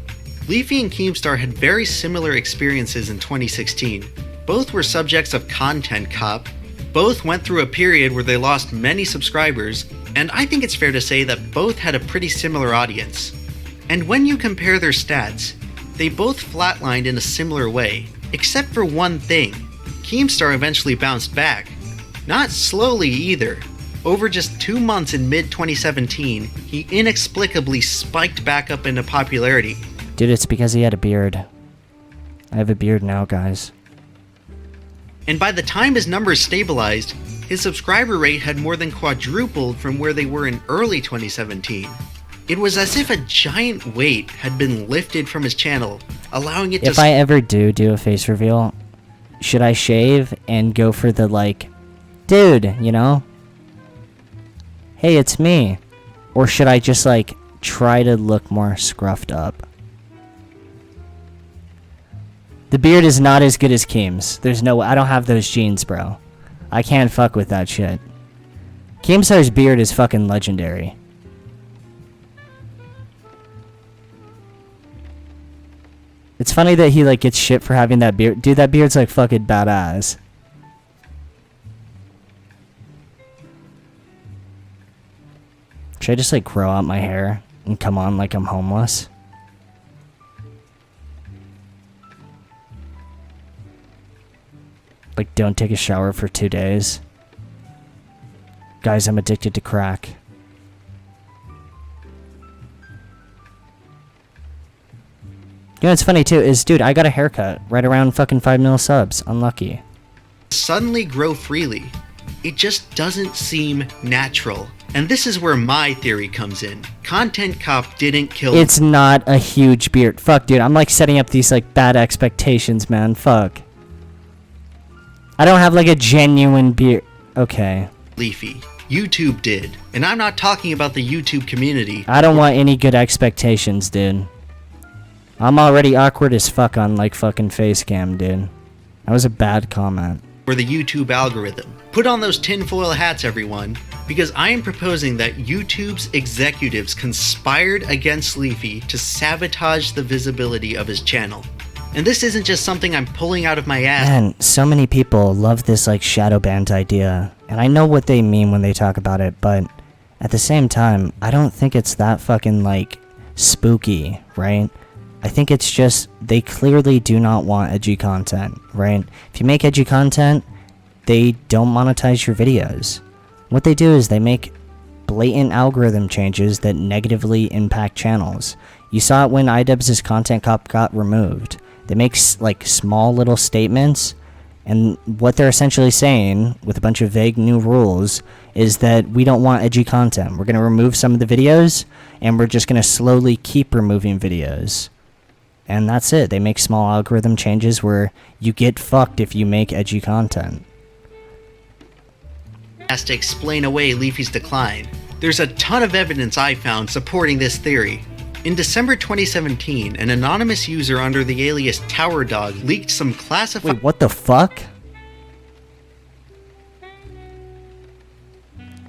Leafy and Keemstar had very similar experiences in 2016. Both were subjects of content cop, both went through a period where they lost many subscribers, and I think it's fair to say that both had a pretty similar audience. And when you compare their stats, they both flatlined in a similar way, except for one thing. Keemstar eventually bounced back. Not slowly either. Over just 2 months in mid-2017, he inexplicably spiked back up into popularity. Dude, it's because he had a beard. I have a beard now, guys. And by the time his numbers stabilized, his subscriber rate had more than quadrupled from where they were in early 2017. It was as if a giant weight had been lifted from his channel, allowing it to... If I ever do a face reveal, should I shave and go for the, like, dude, you know? Hey, it's me. Or should I just, like, try to look more scruffed up? The beard is not as good as Keem's. There's no... I don't have those genes, bro. I can't fuck with that shit. Keemstar's beard is fucking legendary. It's funny that he, like, gets shit for having that beard. Dude, that beard's, like, fucking badass. Should I just, like, grow out my hair and come on like I'm homeless? Like, don't take a shower for 2 days. Guys, I'm addicted to crack. You know what's funny too is, dude, I got a haircut right around fucking 5 mil subs. Unlucky. Suddenly grow freely. It just doesn't seem natural. And this is where my theory comes in. Content Cop didn't kill... It's not a huge beard. Fuck, dude. I'm like setting up these like bad expectations, man. Fuck. I don't have like a genuine beard. Okay. Leafy. YouTube did. And I'm not talking about the YouTube community. I don't want any good expectations, dude. I'm already awkward as fuck on like fucking Facecam, dude. That was a bad comment. Or the YouTube algorithm. Put on those tinfoil hats, everyone, because I am proposing that YouTube's executives conspired against Leafy to sabotage the visibility of his channel. And this isn't just something I'm pulling out of my ass. Man, so many people love this like shadow banned idea, and I know what they mean when they talk about it, but at the same time, I don't think it's that fucking like spooky, right? I think it's just they clearly do not want edgy content, right? If you make edgy content, they don't monetize your videos. What they do is they make blatant algorithm changes that negatively impact channels. You saw it when iDubbbz's Content Cop got removed. They make like small little statements, and what they're essentially saying with a bunch of vague new rules is that we don't want edgy content. We're going to remove some of the videos, and we're just going to slowly keep removing videos. And that's it. They make small algorithm changes where you get fucked if you make edgy content. Has to explain away Leafy's decline. There's a ton of evidence I found supporting this theory. In December 2017, an anonymous user under the alias Tower Dog leaked some classified... Wait, what the fuck?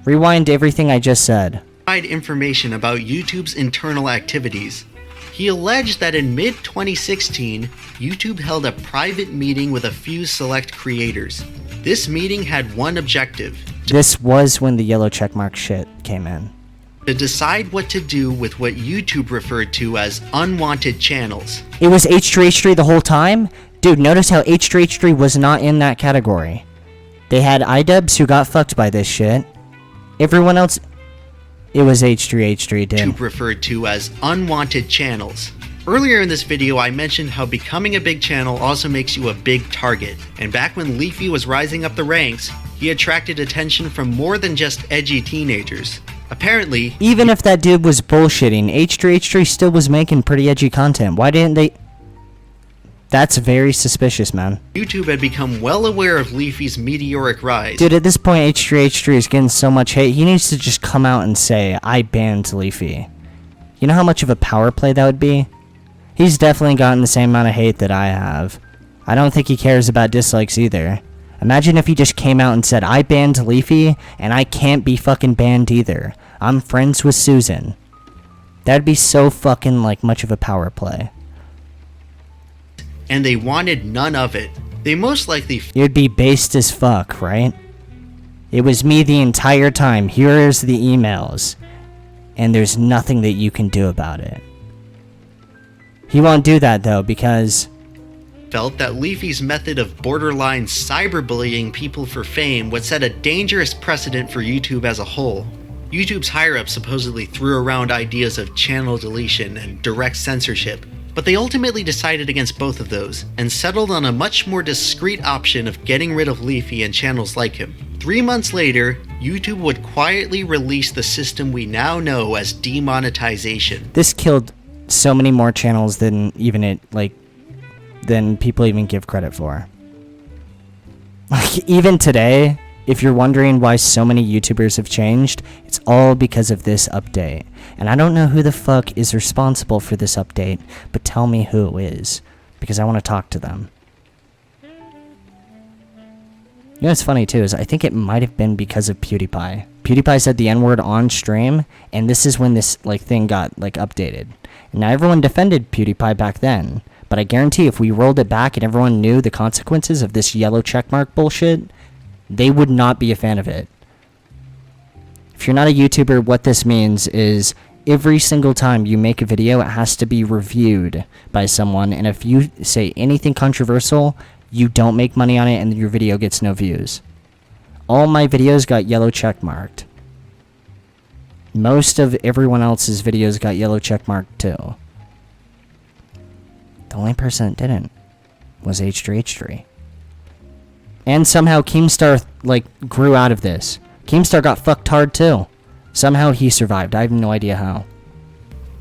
Rewind everything I just said. ...information about YouTube's internal activities. He alleged that in mid-2016, YouTube held a private meeting with a few select creators. This meeting had one objective. This was when the yellow checkmark shit came in. To decide what to do with what YouTube referred to as unwanted channels. It was H3H3 the whole time? Dude, notice how H3H3 was not in that category. They had iDubbbz who got fucked by this shit. Everyone else... It was H3H3, dude. YouTube referred to as unwanted channels. Earlier in this video, I mentioned how becoming a big channel also makes you a big target, and back when Leafy was rising up the ranks, he attracted attention from more than just edgy teenagers. Apparently, even if that dude was bullshitting, H3H3 still was making pretty edgy content. Why didn't they? That's very suspicious, man. YouTube had become well aware of Leafy's meteoric rise. Dude, at this point, H3H3 is getting so much hate, he needs to just come out and say, I banned Leafy. You know how much of a power play that would be? He's definitely gotten the same amount of hate that I have. I don't think he cares about dislikes either. Imagine if he just came out and said, I banned Leafy, and I can't be fucking banned either. I'm friends with Susan. That'd be so fucking, like, much of a power play. And they wanted none of it. They most likely... You'd be based as fuck, right? It was me the entire time. Here's the emails. And there's nothing that you can do about it. He won't do that, though, because... felt that Leafy's method of borderline cyberbullying people for fame would set a dangerous precedent for YouTube as a whole. YouTube's higher-ups supposedly threw around ideas of channel deletion and direct censorship, but they ultimately decided against both of those, and settled on a much more discreet option of getting rid of Leafy and channels like him. 3 months later, YouTube would quietly release the system we now know as demonetization. This killed so many more channels than than people even give credit for. Like, even today, if you're wondering why so many YouTubers have changed, it's all because of this update. And I don't know who the fuck is responsible for this update, but tell me who is, because I want to talk to them. You know what's funny too is I think it might have been because of PewDiePie. PewDiePie said the N-word on stream, and this is when this thing got updated. And now everyone defended PewDiePie back then, but I guarantee if we rolled it back and everyone knew the consequences of this yellow checkmark bullshit, they would not be a fan of it. If you're not a YouTuber, what this means is every single time you make a video, it has to be reviewed by someone, and if you say anything controversial, you don't make money on it and your video gets no views. All my videos got yellow checkmarked. Most of everyone else's videos got yellow checkmarked too. The only person that didn't was H3H3. And somehow Keemstar, grew out of this. Keemstar got fucked hard too. Somehow he survived. I have no idea how.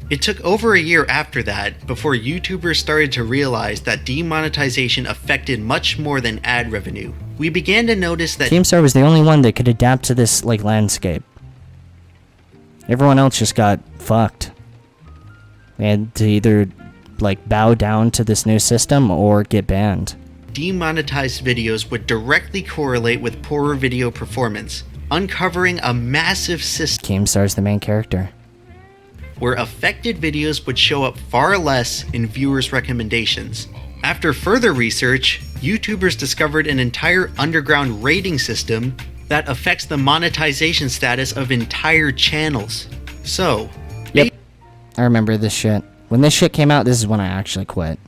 It took over a year after that before YouTubers started to realize that demonetization affected much more than ad revenue. We began to notice that Keemstar was the only one that could adapt to this landscape. Everyone else just got fucked. They had to either bow down to this new system or get banned. Demonetized videos would directly correlate with poorer video performance, uncovering a massive system Keemstar's the main character, where affected videos would show up far less in viewers' recommendations. After further research, YouTubers discovered an entire underground rating system that affects the monetization status of entire channels. So, yep, I remember this shit. When this shit came out, this is when I actually quit.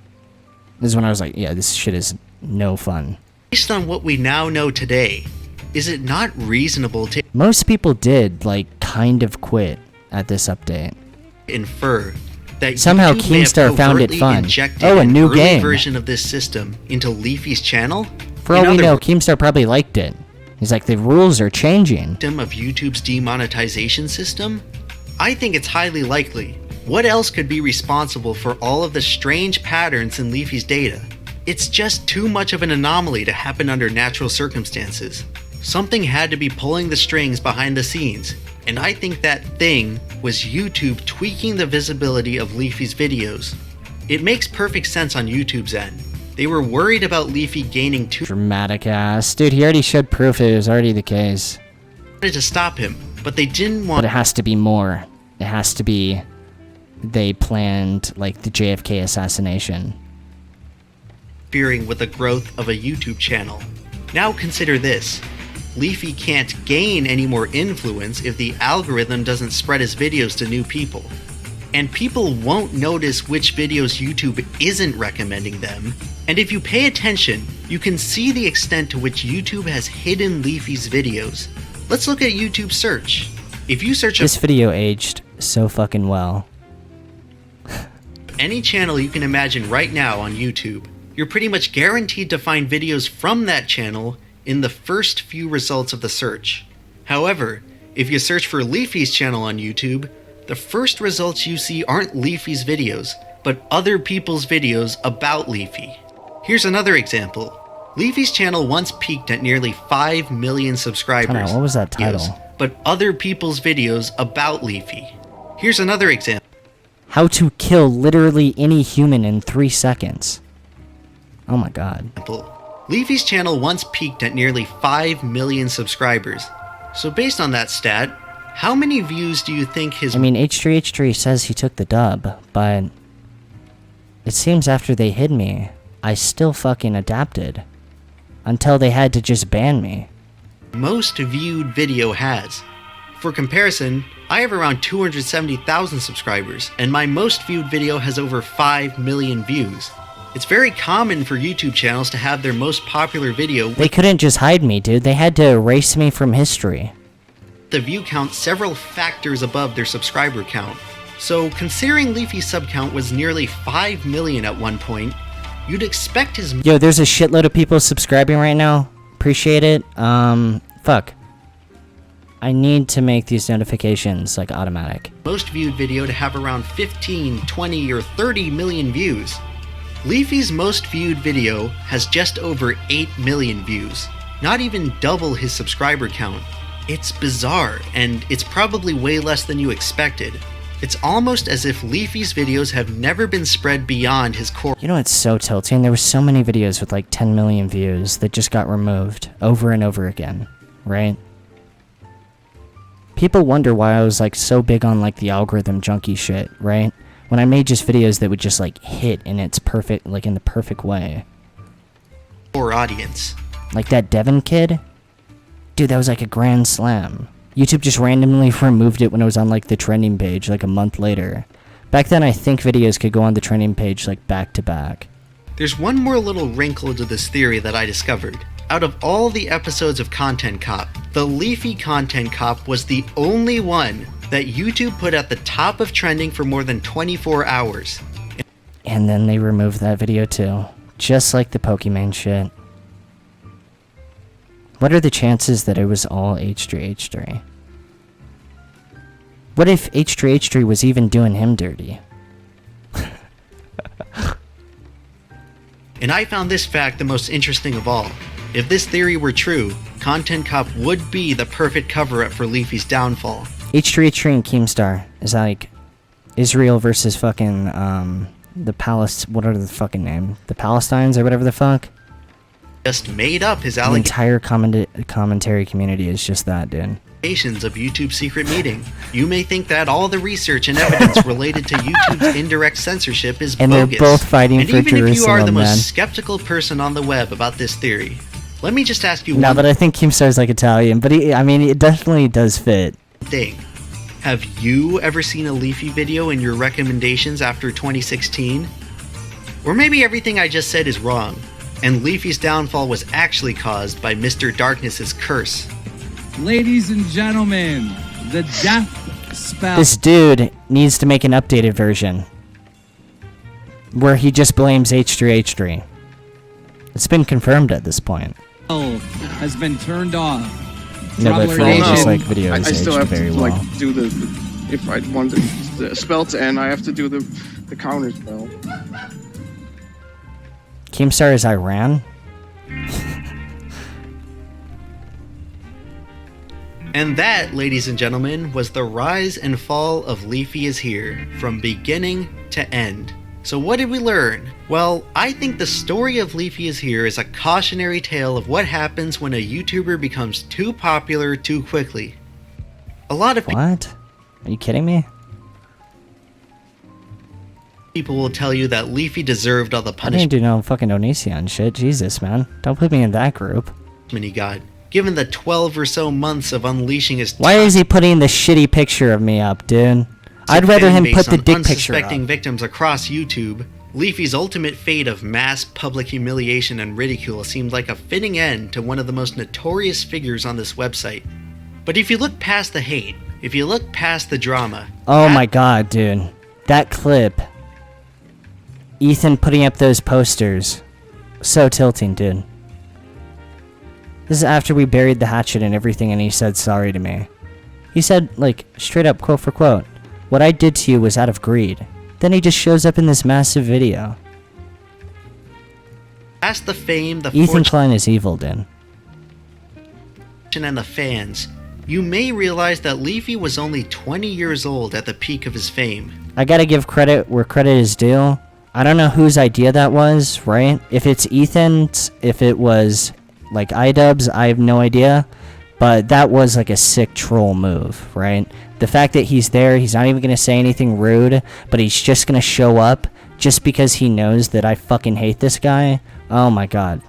This is when I was like, yeah, this shit is no fun. Based on what we now know today, is it not reasonable to most people did kind of quit at this update? Infer that somehow YouTube may have Keemstar found it fun. Oh, a new early game version of this system into Leafy's channel? For all we know, Keemstar probably liked it. He's like, the rules are changing. Of YouTube's demonetization system? I think it's highly likely. What else could be responsible for all of the strange patterns in Leafy's data? It's just too much of an anomaly to happen under natural circumstances. Something had to be pulling the strings behind the scenes, and I think that thing was YouTube tweaking the visibility of Leafy's videos. It makes perfect sense on YouTube's end. They were worried about Leafy gaining too dramatic ass. Dude, he already showed proof it was already the case. To stop him, but they didn't want. But it has to be more. It has to be they planned the JFK assassination. Fearing with the growth of a YouTube channel. Now consider this. Leafy can't gain any more influence if the algorithm doesn't spread his videos to new people. And people won't notice which videos YouTube isn't recommending them. And if you pay attention, you can see the extent to which YouTube has hidden Leafy's videos. Let's look at YouTube search. If you search this video aged so fucking well. any channel you can imagine right now on YouTube. You're pretty much guaranteed to find videos from that channel in the first few results of the search. However, if you search for Leafy's channel on YouTube, the first results you see aren't Leafy's videos, but other people's videos about Leafy. Here's another example. Leafy's channel once peaked at nearly 5 million subscribers. Hold on, what was that title? But other people's videos about Leafy. Here's another example. How to kill literally any human in 3 seconds. Oh my god. Leafy's channel once peaked at nearly 5 million subscribers. So based on that stat, how many views do you think his... I mean, H3H3 says he took the dub, but... it seems after they hid me, I still fucking adapted. Until they had to just ban me. most viewed video has. For comparison, I have around 270,000 subscribers, and my most viewed video has over 5 million views. It's very common for YouTube channels to have their most popular video. They couldn't just hide me, dude. They had to erase me from history. The view count several factors above their subscriber count. So considering Leafy's sub count was nearly 5 million at one point, you'd expect his... Yo, there's a shitload of people subscribing right now. Appreciate it. Fuck. I need to make these notifications, like, automatic. most viewed video to have around 15, 20, or 30 million views. Leafy's most viewed video has just over 8 million views, not even double his subscriber count. It's bizarre, and it's probably way less than you expected. It's almost as if Leafy's videos have never been spread beyond his core. You know what's so tilting? There were so many videos with like 10 million views that just got removed over and over again, right? People wonder why I was like so big on like the algorithm junkie shit, right? When I made just videos that would just like hit in its perfect, like in the perfect way. Core audience. Like that Devin kid? Dude, that was like a grand slam. YouTube just randomly removed it when it was on like the trending page like a month later. Back then I think videos could go on the trending page like back to back. There's one more little wrinkle to this theory that I discovered. Out of all the episodes of Content Cop, the Leafy Content Cop was the only one that YouTube put at the top of trending for more than 24 hours. And then they removed that video too. Just like the Pokemon shit. What are the chances that it was all H3H3? What if H3H3 was even doing him dirty? And I found this fact the most interesting of all. If this theory were true, Content Cop would be the perfect cover-up for Leafy's downfall. H3H3 and Keemstar is like Israel versus fucking what are the fucking name? The Palestines or whatever the fuck? Just made up his The entire commentary community is just that, dude. allegations of YouTube's secret meeting. You may think that all the research and evidence related to YouTube's indirect censorship is And bogus. they're both fighting and for even if you are the Jerusalem, man. most skeptical person on the web about this theory, let me just ask you No, one but I think Keemstar's like Italian, but I mean, it definitely does fit. thing. Have you ever seen a Leafy video in your recommendations after 2016? Or maybe everything I just said is wrong, and Leafy's downfall was actually caused by Mr. Darkness's curse. Ladies and gentlemen, the death spell. This dude needs to make an updated version where he just blames H3H3. It's been confirmed at this point. Has been turned off. No, but for just like videos, I still aged have very to well. like do the if I want the spell to end, I have to do the counter spell. Keemstar is Iran? And that, ladies and gentlemen, was the rise and fall of Leafy is Here, from beginning to end. So what did we learn? Well, I think the story of Leafy is Here is a cautionary tale of what happens when a YouTuber becomes too popular too quickly. A lot of What? Are you kidding me? people will tell you that Leafy deserved all the I didn't punishment do no fucking Onision shit. Jesus, man. Don't put me in that group. he got, given the 12 or so months of unleashing his Why is he putting the shitty picture of me up, dude? I'd rather him put the dick picture up. unsuspecting victims across YouTube. Leafy's ultimate fate of mass public humiliation and ridicule seemed like a fitting end to one of the most notorious figures on this website. But if you look past the hate, if you look past the drama, Oh my god, dude. That clip Ethan putting up those posters. So tilting, dude. This is after we buried the hatchet and everything and he said sorry to me. He said, like, straight up, quote for quote, "What I did to you was out of greed." Then he just shows up in this massive video. Past the fame, the Ethan fortune, Klein is evil, dude. and the fans, you may realize that Leafy was only 20 years old at the peak of his fame. I gotta give credit where credit is due. I don't know whose idea that was, right? If it's Ethan's, if it was like iDubbbz, I have no idea. But that was like a sick troll move, right? The fact that he's there, he's not even gonna say anything rude, but he's just gonna show up just because he knows that I fucking hate this guy. Oh my god.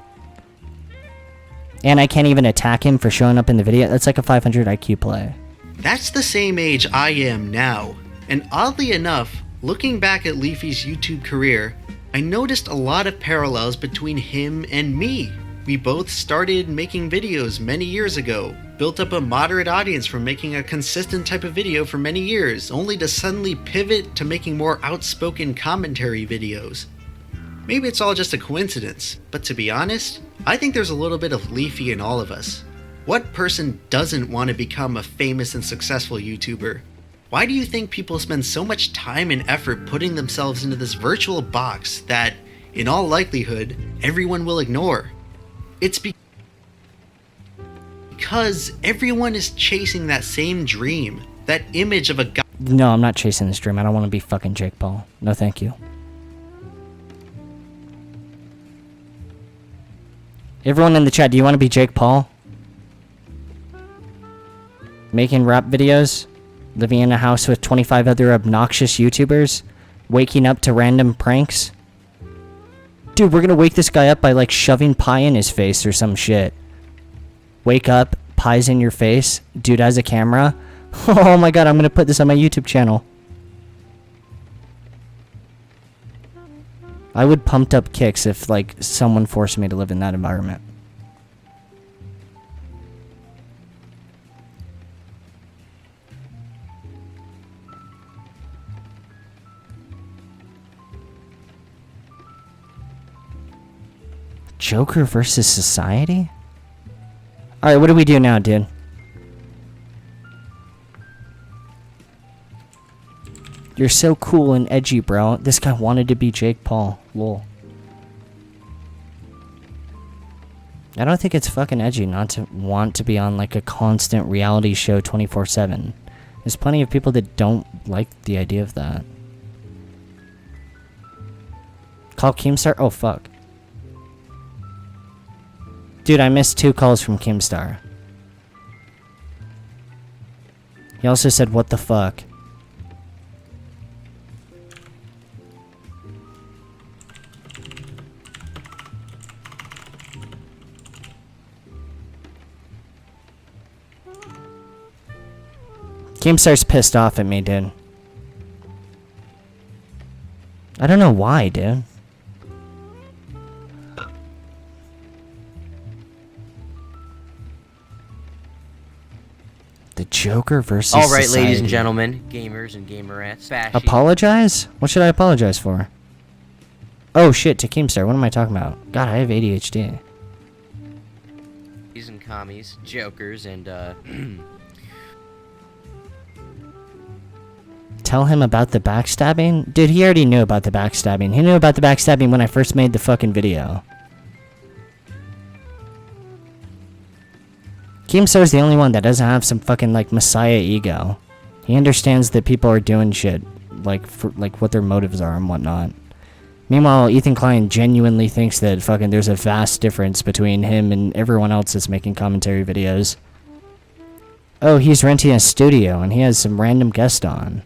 And I can't even attack him for showing up in the video. That's like a 500 IQ play. That's the same age I am now. And oddly enough, looking back at Leafy's YouTube career, I noticed a lot of parallels between him and me. We both started making videos many years ago, built up a moderate audience from making a consistent type of video for many years, only to suddenly pivot to making more outspoken commentary videos. Maybe it's all just a coincidence, but to be honest, I think there's a little bit of Leafy in all of us. What person doesn't want to become a famous and successful YouTuber? Why do you think people spend so much time and effort putting themselves into this virtual box that, in all likelihood, everyone will ignore? It's because everyone is chasing that same dream, that image of a guy. No, I'm not chasing this dream. I don't want to be fucking Jake Paul. No, thank you. Everyone in the chat, do you want to be Jake Paul? Making rap videos? Living in a house with 25 other obnoxious YouTubers? Waking up to random pranks? Dude, we're gonna wake this guy up by, like, shoving pie in his face or some shit. Wake up, pie's in your face, dude has a camera. Oh my god, I'm gonna put this on my YouTube channel. I would pumped up kicks if, like, someone forced me to live in that environment. Joker versus society? Alright, what do we do now, dude? You're so cool and edgy, bro. This guy wanted to be Jake Paul. Lol. I don't think it's fucking edgy not to want to be on, like, a constant reality show 24/7. There's plenty of people that don't like the idea of that. Call Keemstar? Oh, fuck. Dude, I missed 2 calls from Keemstar. He also said, what the fuck? Keemstar's pissed off at me, dude. I don't know why, dude. The Joker versus All right, society. ladies and gentlemen, gamers and gamerettes. Apologize? What should I apologize for? Oh shit, to Keemstar. What am I talking about? God, I have ADHD. And commies, jokers, and Tell him about the backstabbing? Dude, he already knew about the backstabbing. He knew about the backstabbing when I first made the fucking video. Keemstar's the only one that doesn't have some fucking, like, messiah ego. He understands that people are doing shit, like, for, like, what their motives are and whatnot. Meanwhile, Ethan Klein genuinely thinks that fucking there's a vast difference between him and everyone else that's making commentary videos. Oh, he's renting a studio and he has some random guest on.